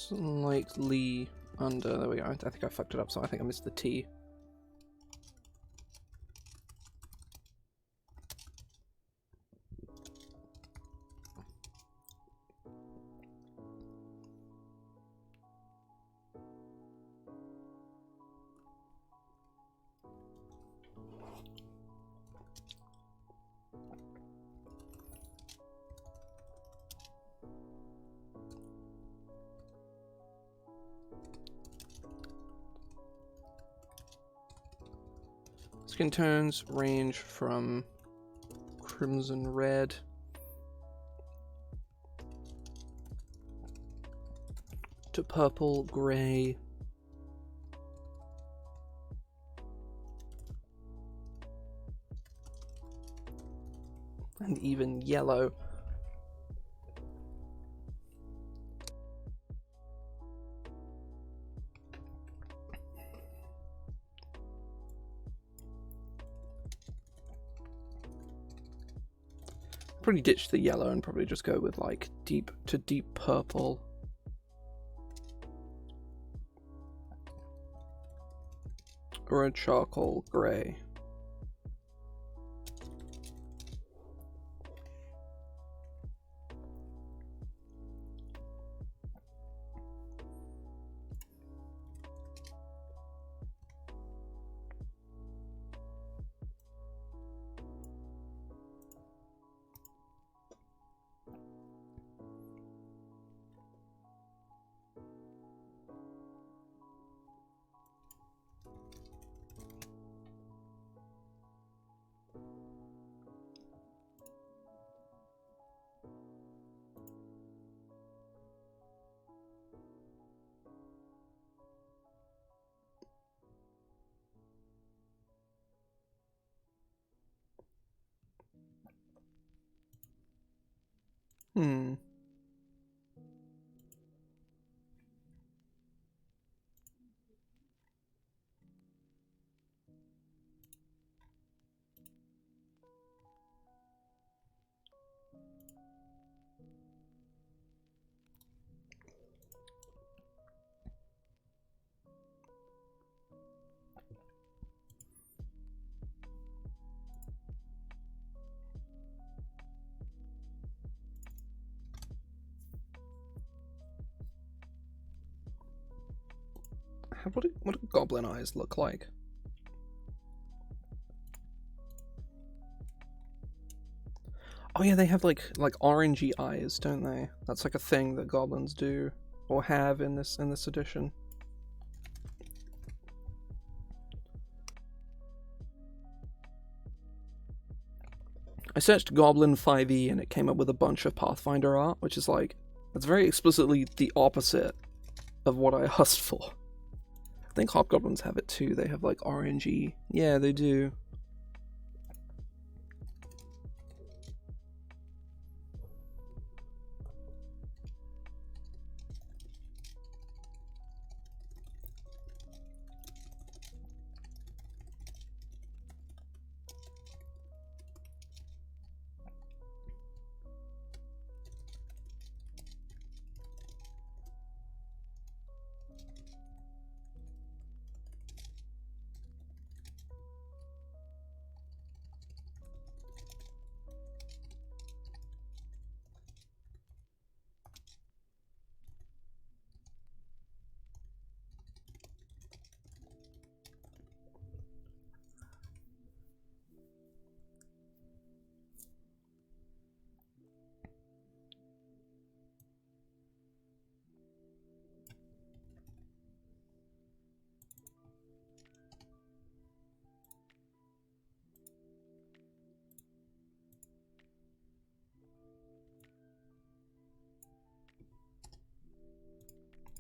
Speaker 1: slightly under... There we go. I think I fucked it up, so I think I missed the T. Skin tones range from crimson red to purple, grey, and even yellow. Probably ditch the yellow and probably just go with like deep to deep purple. Or a charcoal grey. Hmm. What do Goblin Eyes look like? Oh yeah, they have like orangey eyes, don't they? That's like a thing that goblins do or have in this edition. I searched Goblin 5e and it came up with a bunch of Pathfinder art, which is like, that's very explicitly the opposite of what I asked for. I think Hobgoblins have it too. They have like orangey. Yeah, they do.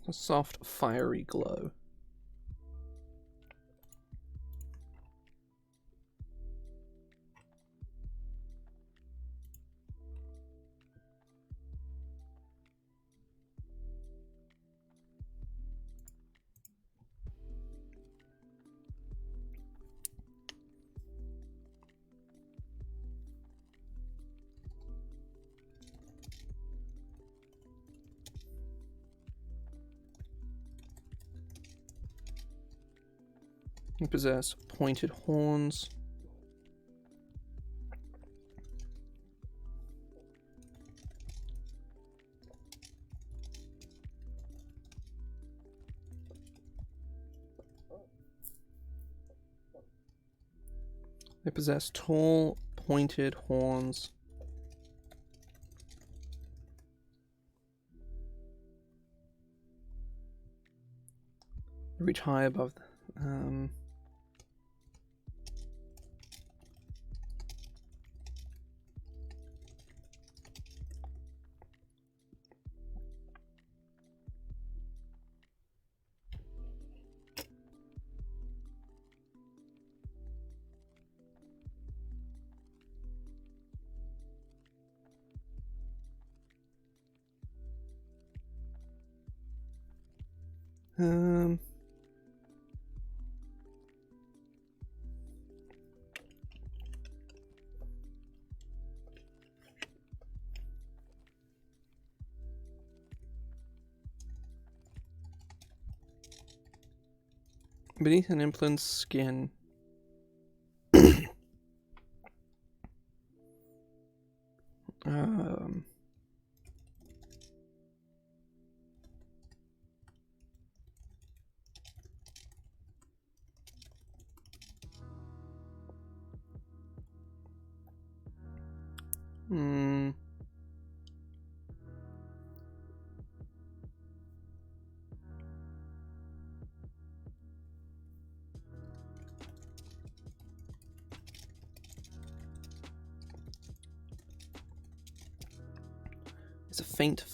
Speaker 1: A soft, fiery glow. They possess pointed horns. They possess tall, pointed horns. They reach high above the, beneath an Implin's skin. um, hmm. It's a faint.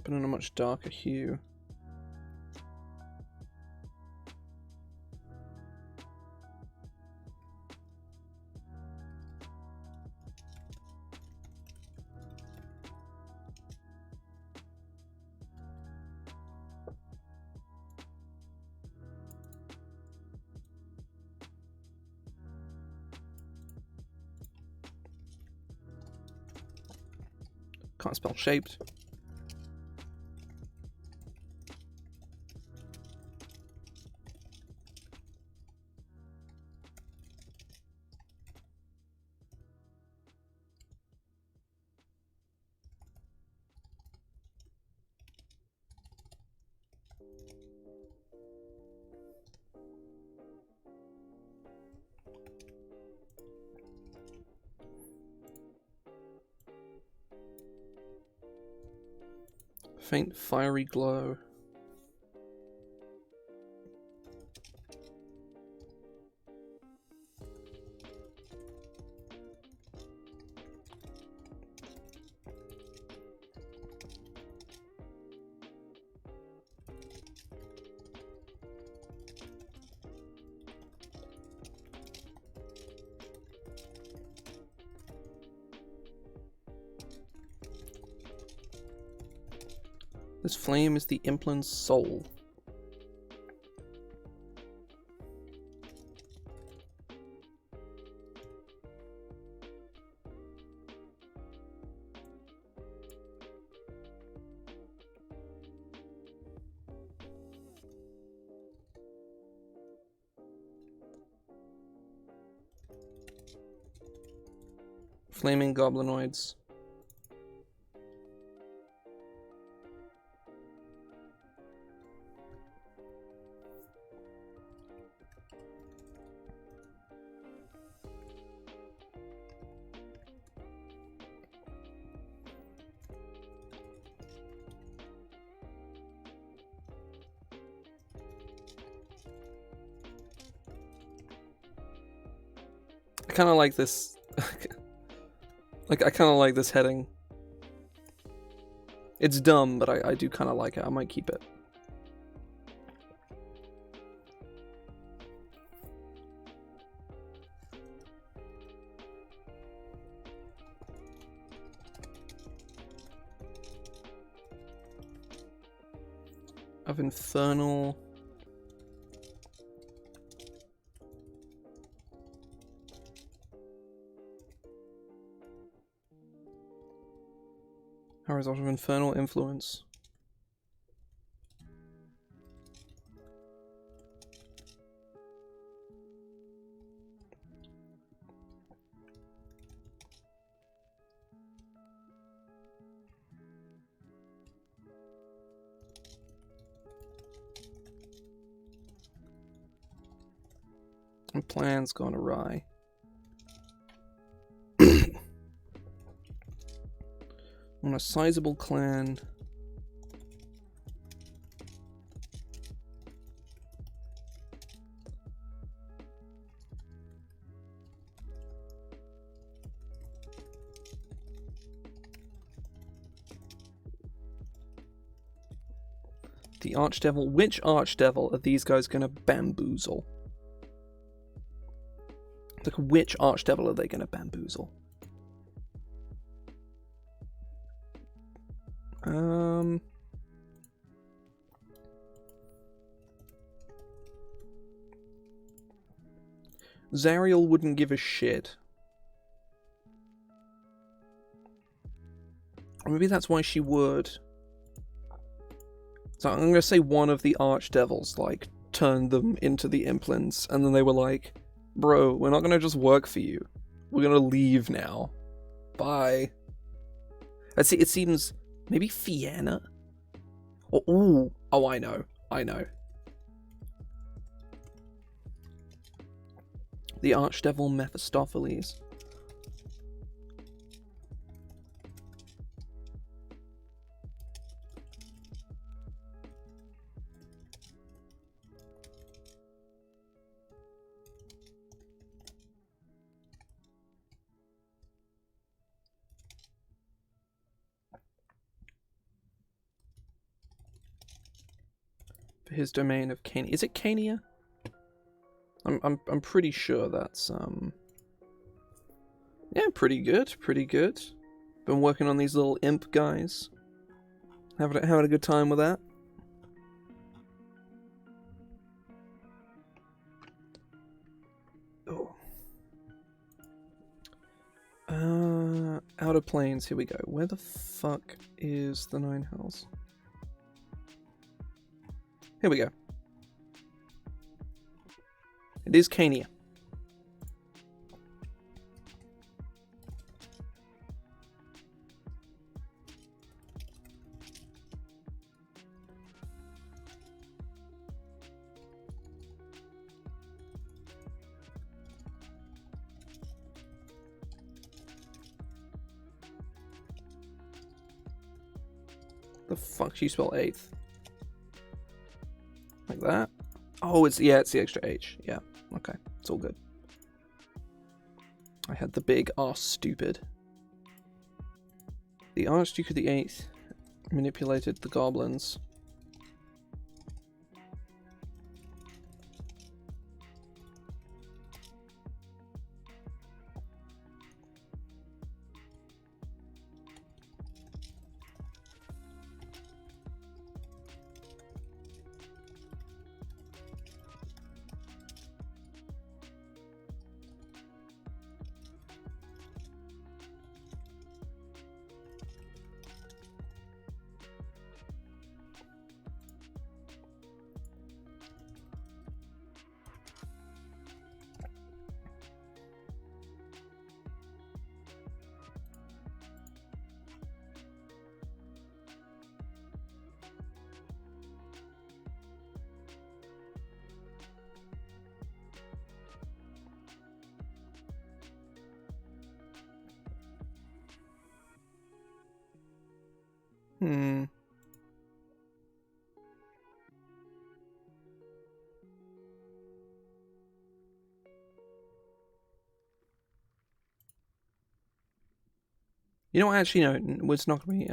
Speaker 1: But in a much darker hue. Can't spell shaped. Faint fiery glow. This flame is the Implin's soul. Flaming goblinoids. I kind of like this. Like, I kind of like this heading. It's dumb, but I do kind of like it. I might keep it. Of Infernal... A result of infernal influence. And plans gone awry. On a sizable clan. The Archdevil. Which Archdevil are these guys gonna bamboozle? Like, which Archdevil are they gonna bamboozle? Zariel wouldn't give a shit. Or maybe that's why she would. So I'm gonna say one of the Archdevils, like, turned them into the Implins, and then they were like, bro, we're not gonna just work for you. We're gonna leave now. Bye. It seems... Maybe Fienna? Or, ooh. Oh, I know. The Archdevil Mephistopheles. For his domain of Cania. Is it Cania? I'm pretty sure that's yeah, pretty good. Been working on these little imp guys. Having a good time with that. Oh. Outer Plains, here we go. Where the fuck is the Nine Hells? Here we go. It is Cania. The fuck do you spell 8th? Like that? Oh, it's the extra H. Yeah, okay. It's all good. I had the big stupid. The Archduke of the 8th manipulated the goblins. Hmm. You know what? Actually, no. It's not gonna be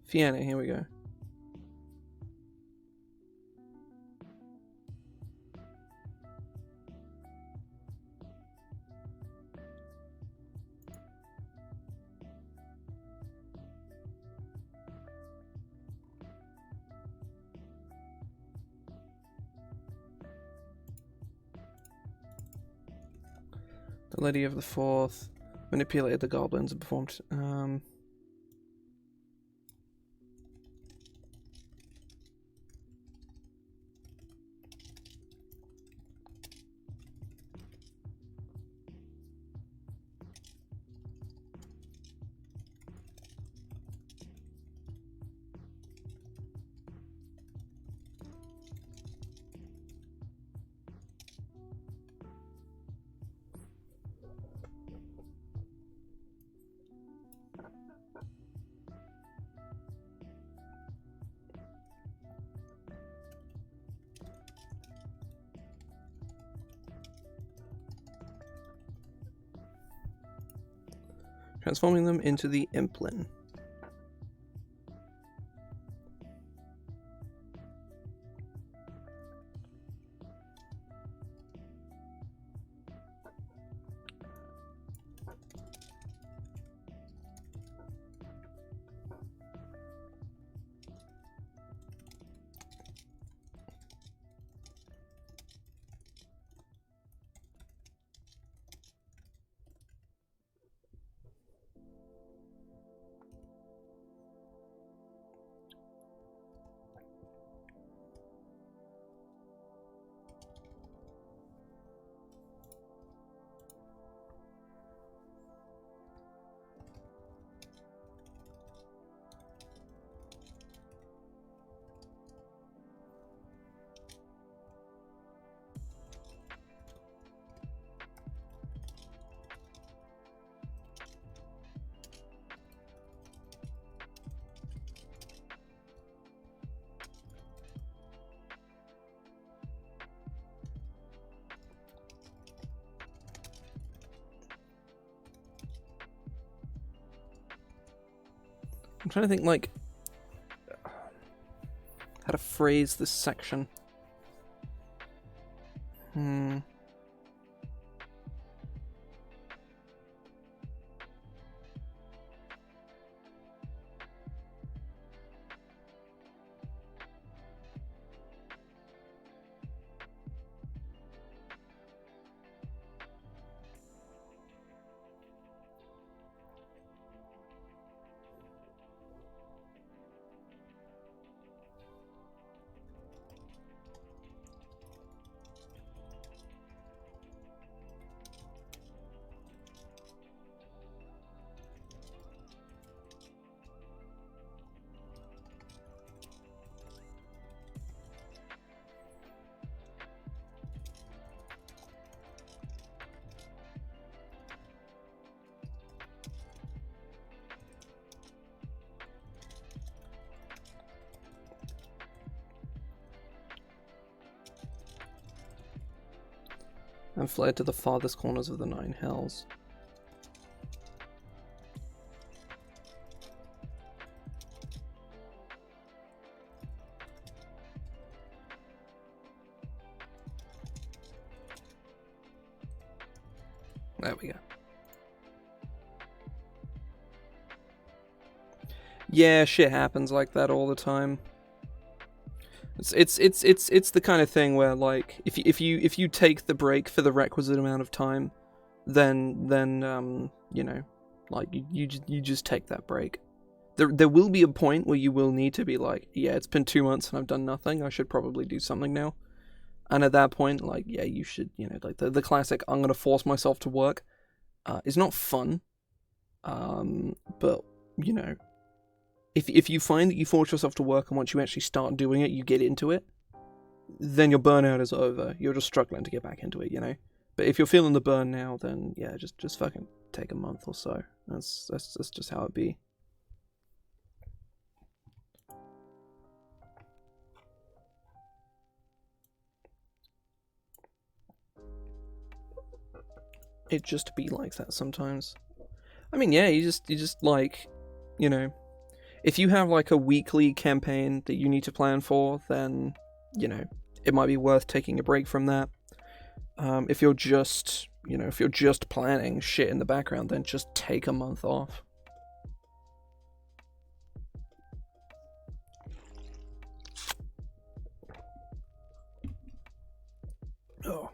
Speaker 1: Fiendish. Here we go. The Lady of the Fourth manipulated the goblins and performed. Transforming them into the Implin. I'm trying to think, like, how to phrase this section. And fled to the farthest corners of the Nine Hells. There we go. Yeah, shit happens like that all the time. It's the kind of thing where, like, if you take the break for the requisite amount of time, then you know, like, you just take that break. there will be a point where you will need to be like, yeah, it's been 2 months and I've done nothing. I should probably do something now. And at that point, like, yeah, you should, like the classic, I'm gonna force myself to work, is not fun. But if you find that you force yourself to work and once you actually start doing it, you get into it, then your burnout is over. You're just struggling to get back into it, But if you're feeling the burn now, then yeah, just fucking take a month or so. That's just how it be. It just be like that sometimes. I mean, yeah, you just like, if you have like a weekly campaign that you need to plan for, then, it might be worth taking a break from that. If you're just planning shit in the background, then just take a month off. Oh.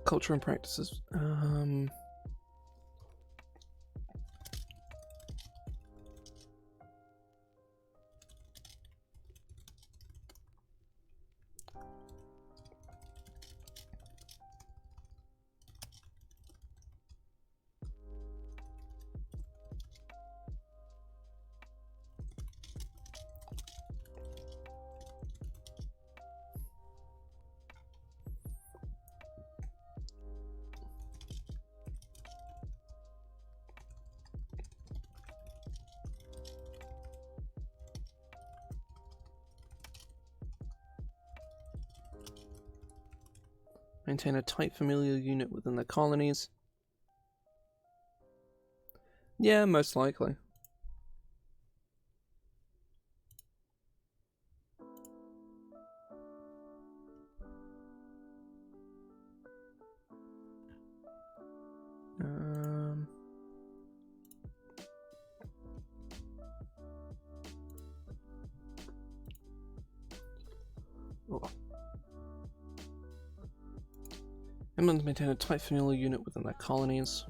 Speaker 1: Culture and practices. Maintain a tight familial unit within their colonies. Yeah, most likely. Implin maintain a tight familial unit within their colonies.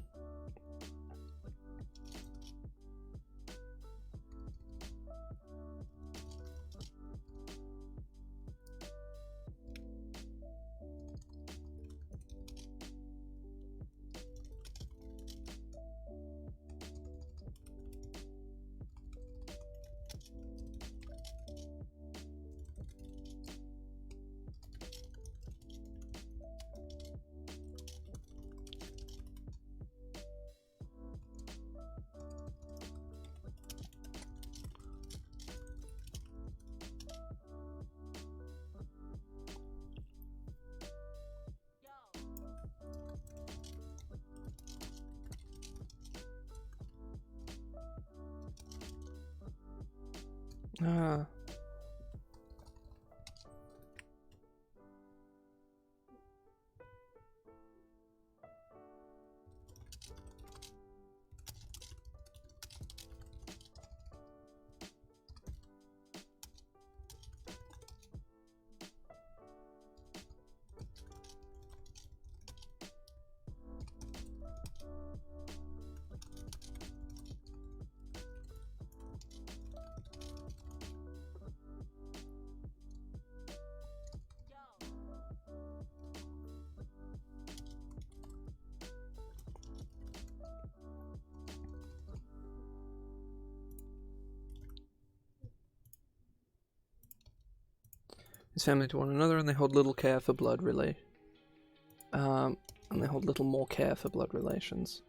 Speaker 1: Ah. His family to one another, and they hold little care for blood and they hold little more care for blood relations.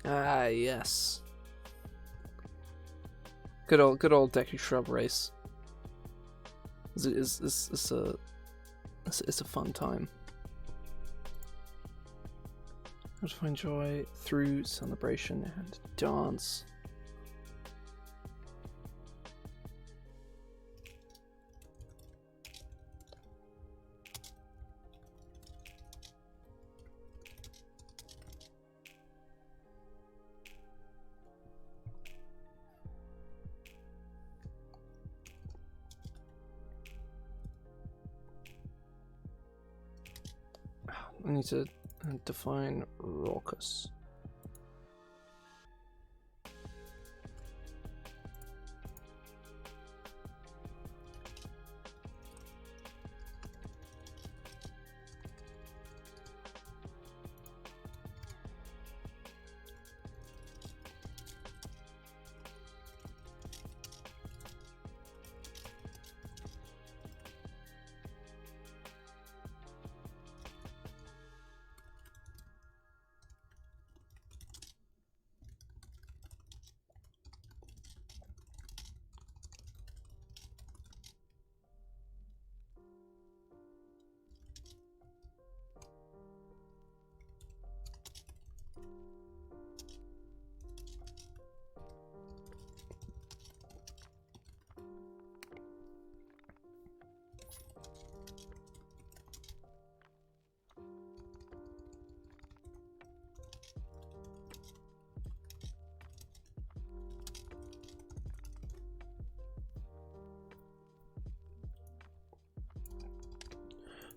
Speaker 1: Ah, yes. Good old Deku Shrub race. It's a fun time. How to find joy through celebration and dance. I need to define raucous.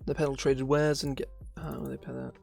Speaker 1: The pedal traded wares and get. How they pay that?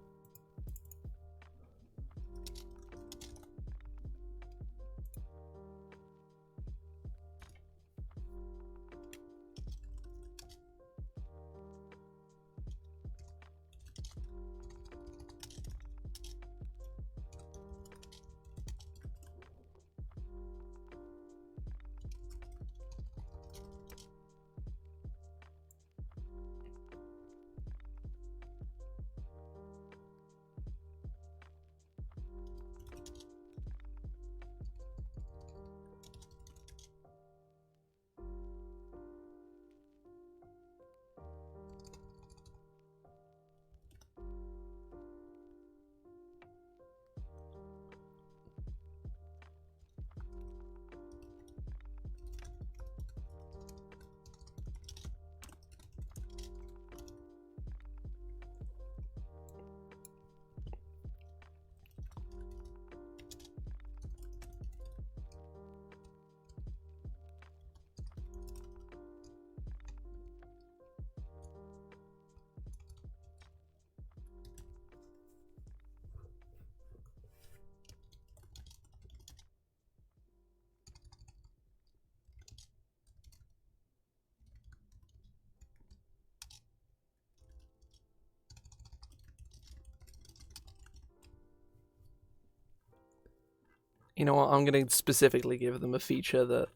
Speaker 1: You know what? I'm going to specifically give them a feature that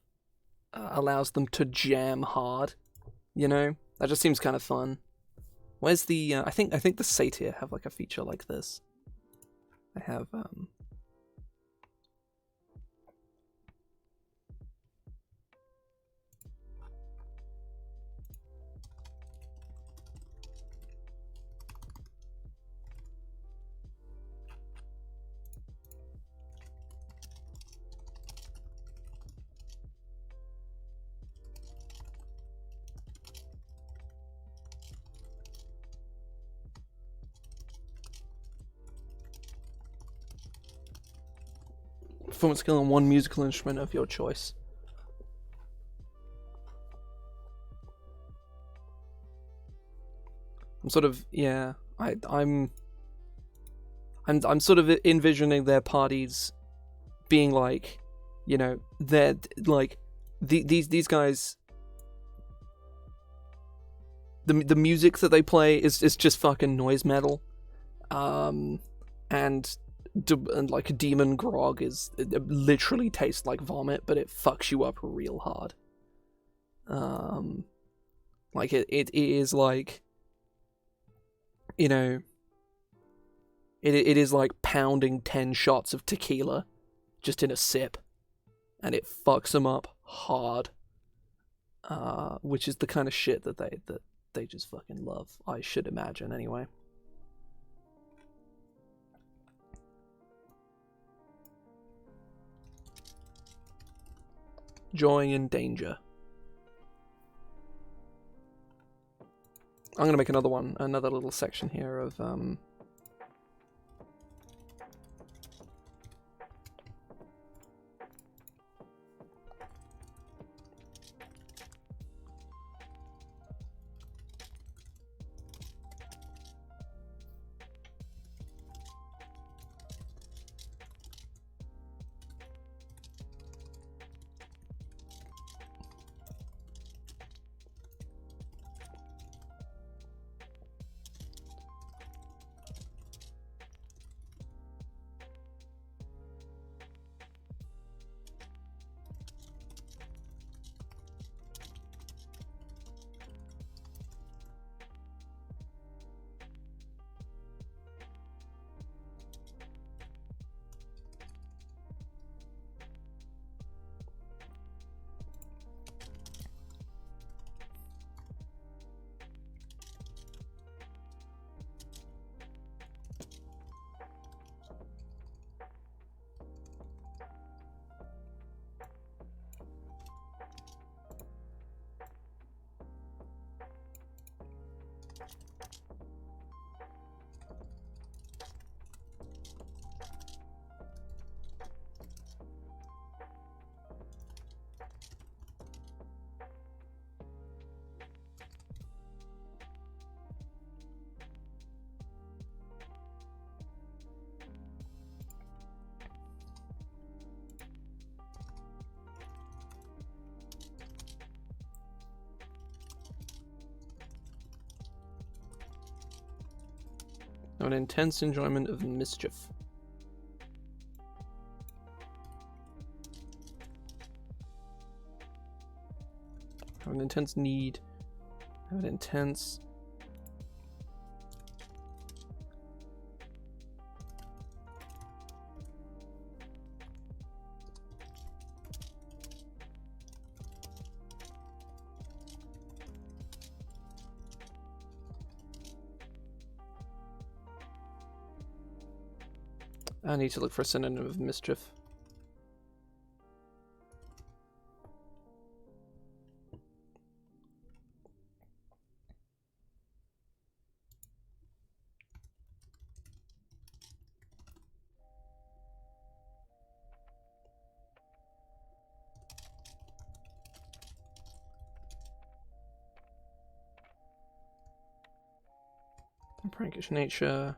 Speaker 1: allows them to jam hard. You know, that just seems kind of fun. Where's the? I think the Satyr have like a feature like this. I have performance skill on one musical instrument of your choice. I'm sort of I'm sort of envisioning their parties being like, you know, they're like these guys. The music that they play is just fucking noise metal, and like a demon grog it literally tastes like vomit, but it fucks you up real hard. Like it is like, you know, It is like pounding 10 shots of tequila just in a sip, and it fucks them up hard. Which is the kind of shit that they just fucking love, I should imagine, anyway. Joy and danger. I'm gonna make another little section here of an intense enjoyment of mischief. Have an intense need. Have an intense... I need to look for a synonym of mischief. Prankish nature.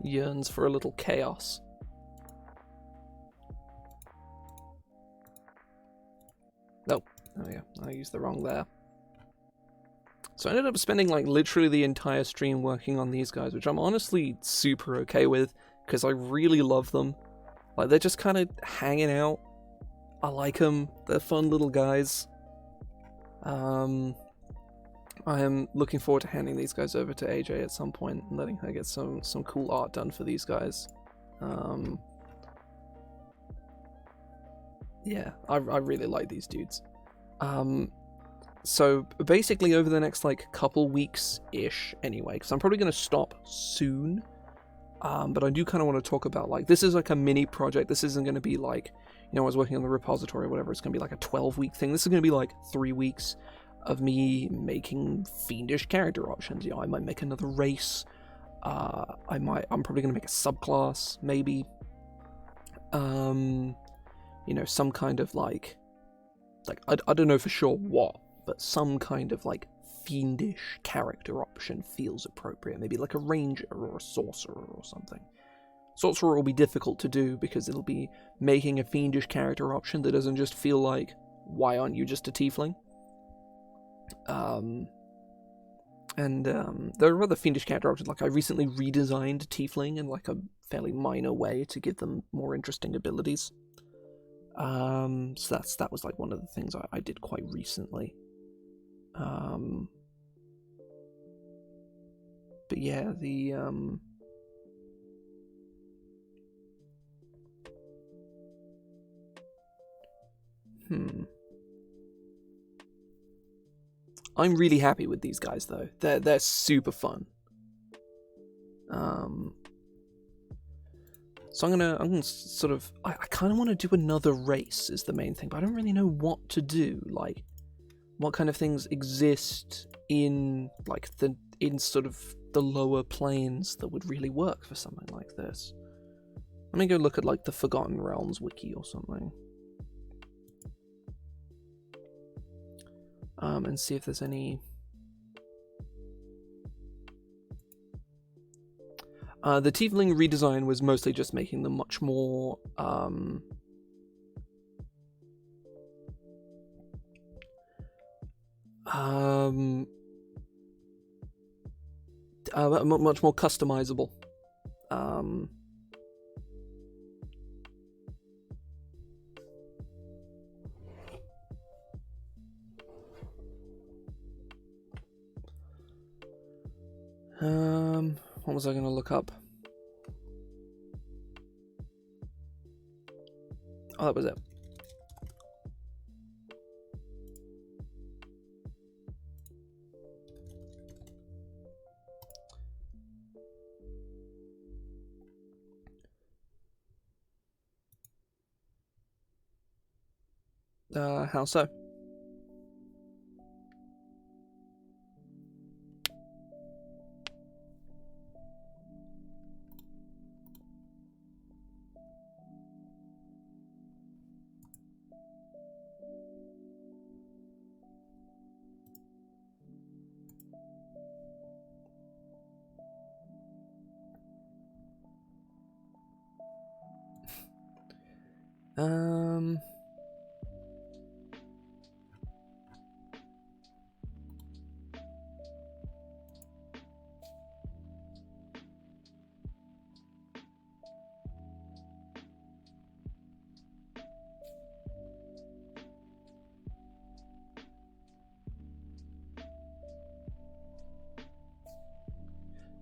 Speaker 1: Yearns for a little chaos. Nope. Oh yeah, I used the wrong there. So I ended up spending like literally the entire stream working on these guys, which I'm honestly super okay with, because I really love them. Like, they're just kind of hanging out. I like them. They're fun little guys. I am looking forward to handing these guys over to AJ at some point and letting her get some cool art done for these guys. Yeah, I really like these dudes. So basically over the next like couple weeks-ish anyway, because I'm probably going to stop soon, but I do kind of want to talk about, like, this is like a mini project. This isn't going to be like, you know, I was working on the repository or whatever, it's going to be like a 12-week thing. This is going to be like 3 weeks of me making fiendish character options. You know, I might make another race. I'm probably going to make a subclass, maybe. You know, some kind of like I don't know for sure what, but some kind of like fiendish character option feels appropriate. Maybe like a ranger or a sorcerer or something. Sorcerer will be difficult to do because it'll be making a Fiendish character option that doesn't just feel like, why aren't you just a tiefling? There are other Fiendish character options, like I recently redesigned Tiefling in like a fairly minor way to give them more interesting abilities. So that was like one of the things I did quite recently. But yeah, the I'm really happy with these guys though. They're super fun. So I'm gonna sort of I kind of want to do another race is the main thing, but I don't really know what to do. Like, what kind of things exist in like in sort of the lower planes that would really work for something like this. Let me go look at like the Forgotten Realms wiki or something. And see if there's any. The Tiefling redesign was mostly just making them much more much more customizable. What was I going to look up? Oh, that was it. How so?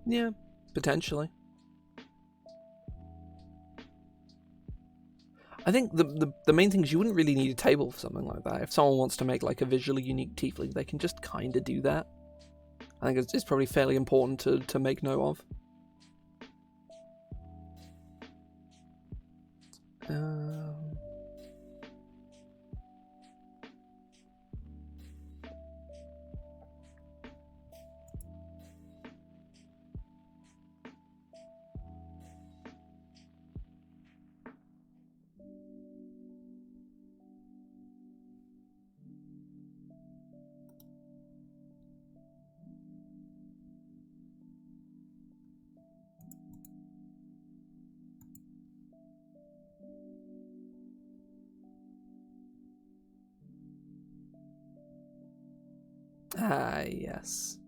Speaker 1: Yeah, potentially. I think the main thing is you wouldn't really need a table for something like that. If someone wants to make like a visually unique tiefling, they can just kind of do that. I think it's probably fairly important to make note of. Yes.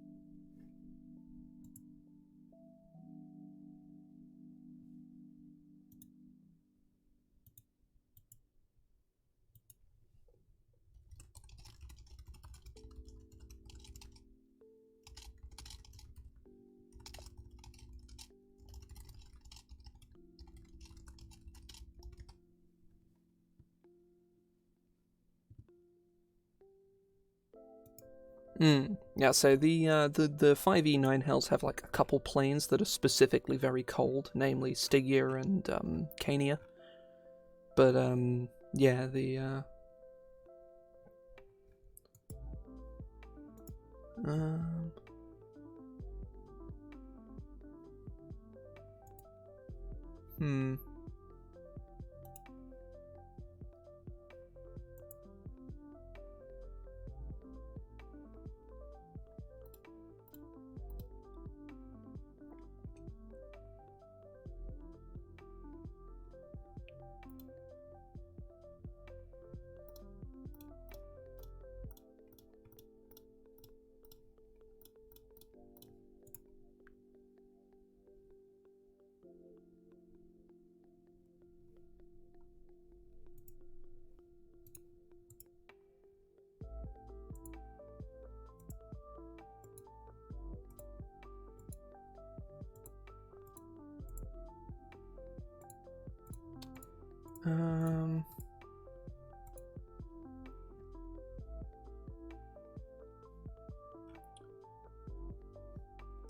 Speaker 1: Yeah, so the 5e9 hells have like a couple planes that are specifically very cold, namely Stygia and Cania. But yeah, the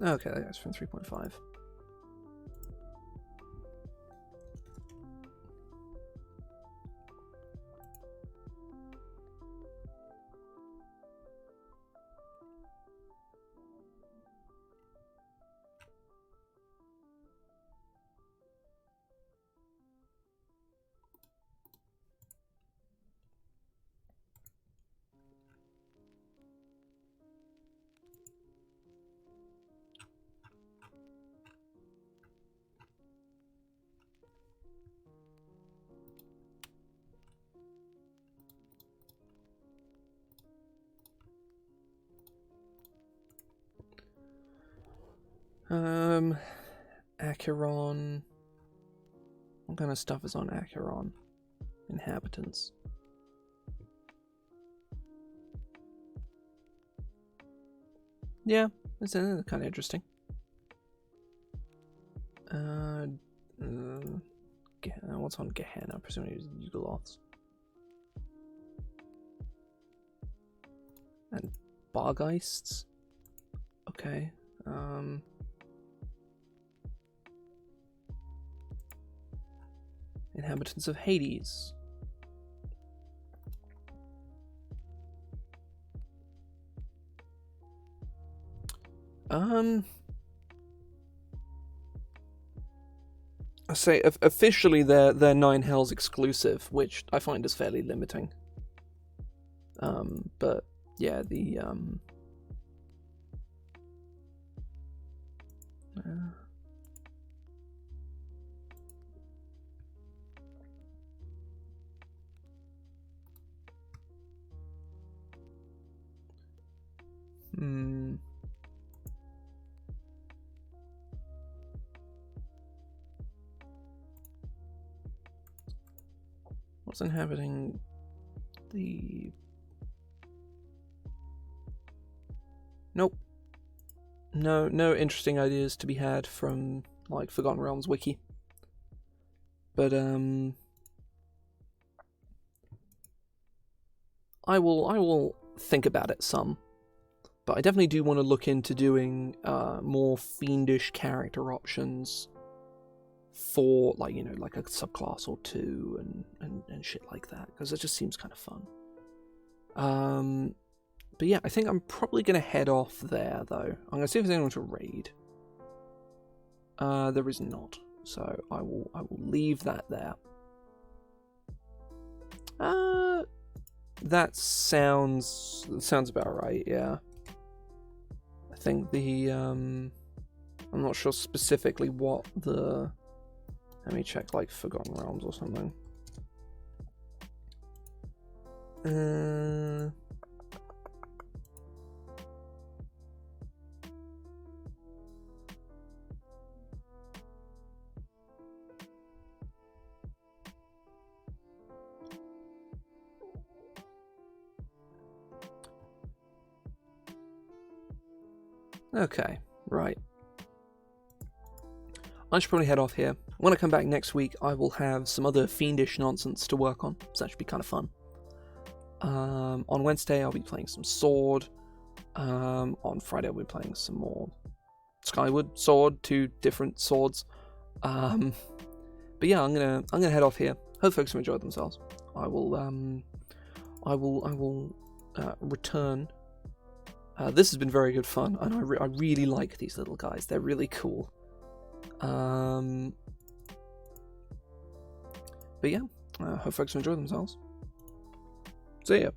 Speaker 1: Okay, that's from 3.5. Acheron. What kind of stuff is on Acheron? Inhabitants. Yeah, it's kind of interesting. What's on Gehenna? Presumably Yugoloths. And Bargeists. Okay. Inhabitants of Hades. I say officially they're Nine Hells exclusive, which I find is fairly limiting. But yeah, the what's inhabiting the... Nope. No interesting ideas to be had from like Forgotten Realms wiki. But I will think about it some. But I definitely do want to look into doing more fiendish character options for, like, you know, like a subclass or two and shit like that, because it just seems kind of fun. But yeah, I think I'm probably going to head off there, though. I'm going to see if there's anyone to raid. There is not, so I will leave that there. That sounds about right, yeah. I think the I'm not sure specifically what the... Let me check, like, Forgotten Realms or something. Okay, right. I should probably head off here. When I come back next week, I will have some other fiendish nonsense to work on, so that should be kind of fun. On Wednesday, I'll be playing some Sword. On Friday, I'll be playing some more Skyward Sword, 2 different swords. But yeah, I'm gonna head off here. Hope folks have enjoyed themselves. I will return. This has been very good fun, and I really like these little guys. They're really cool. But yeah, hope folks enjoy themselves. See ya.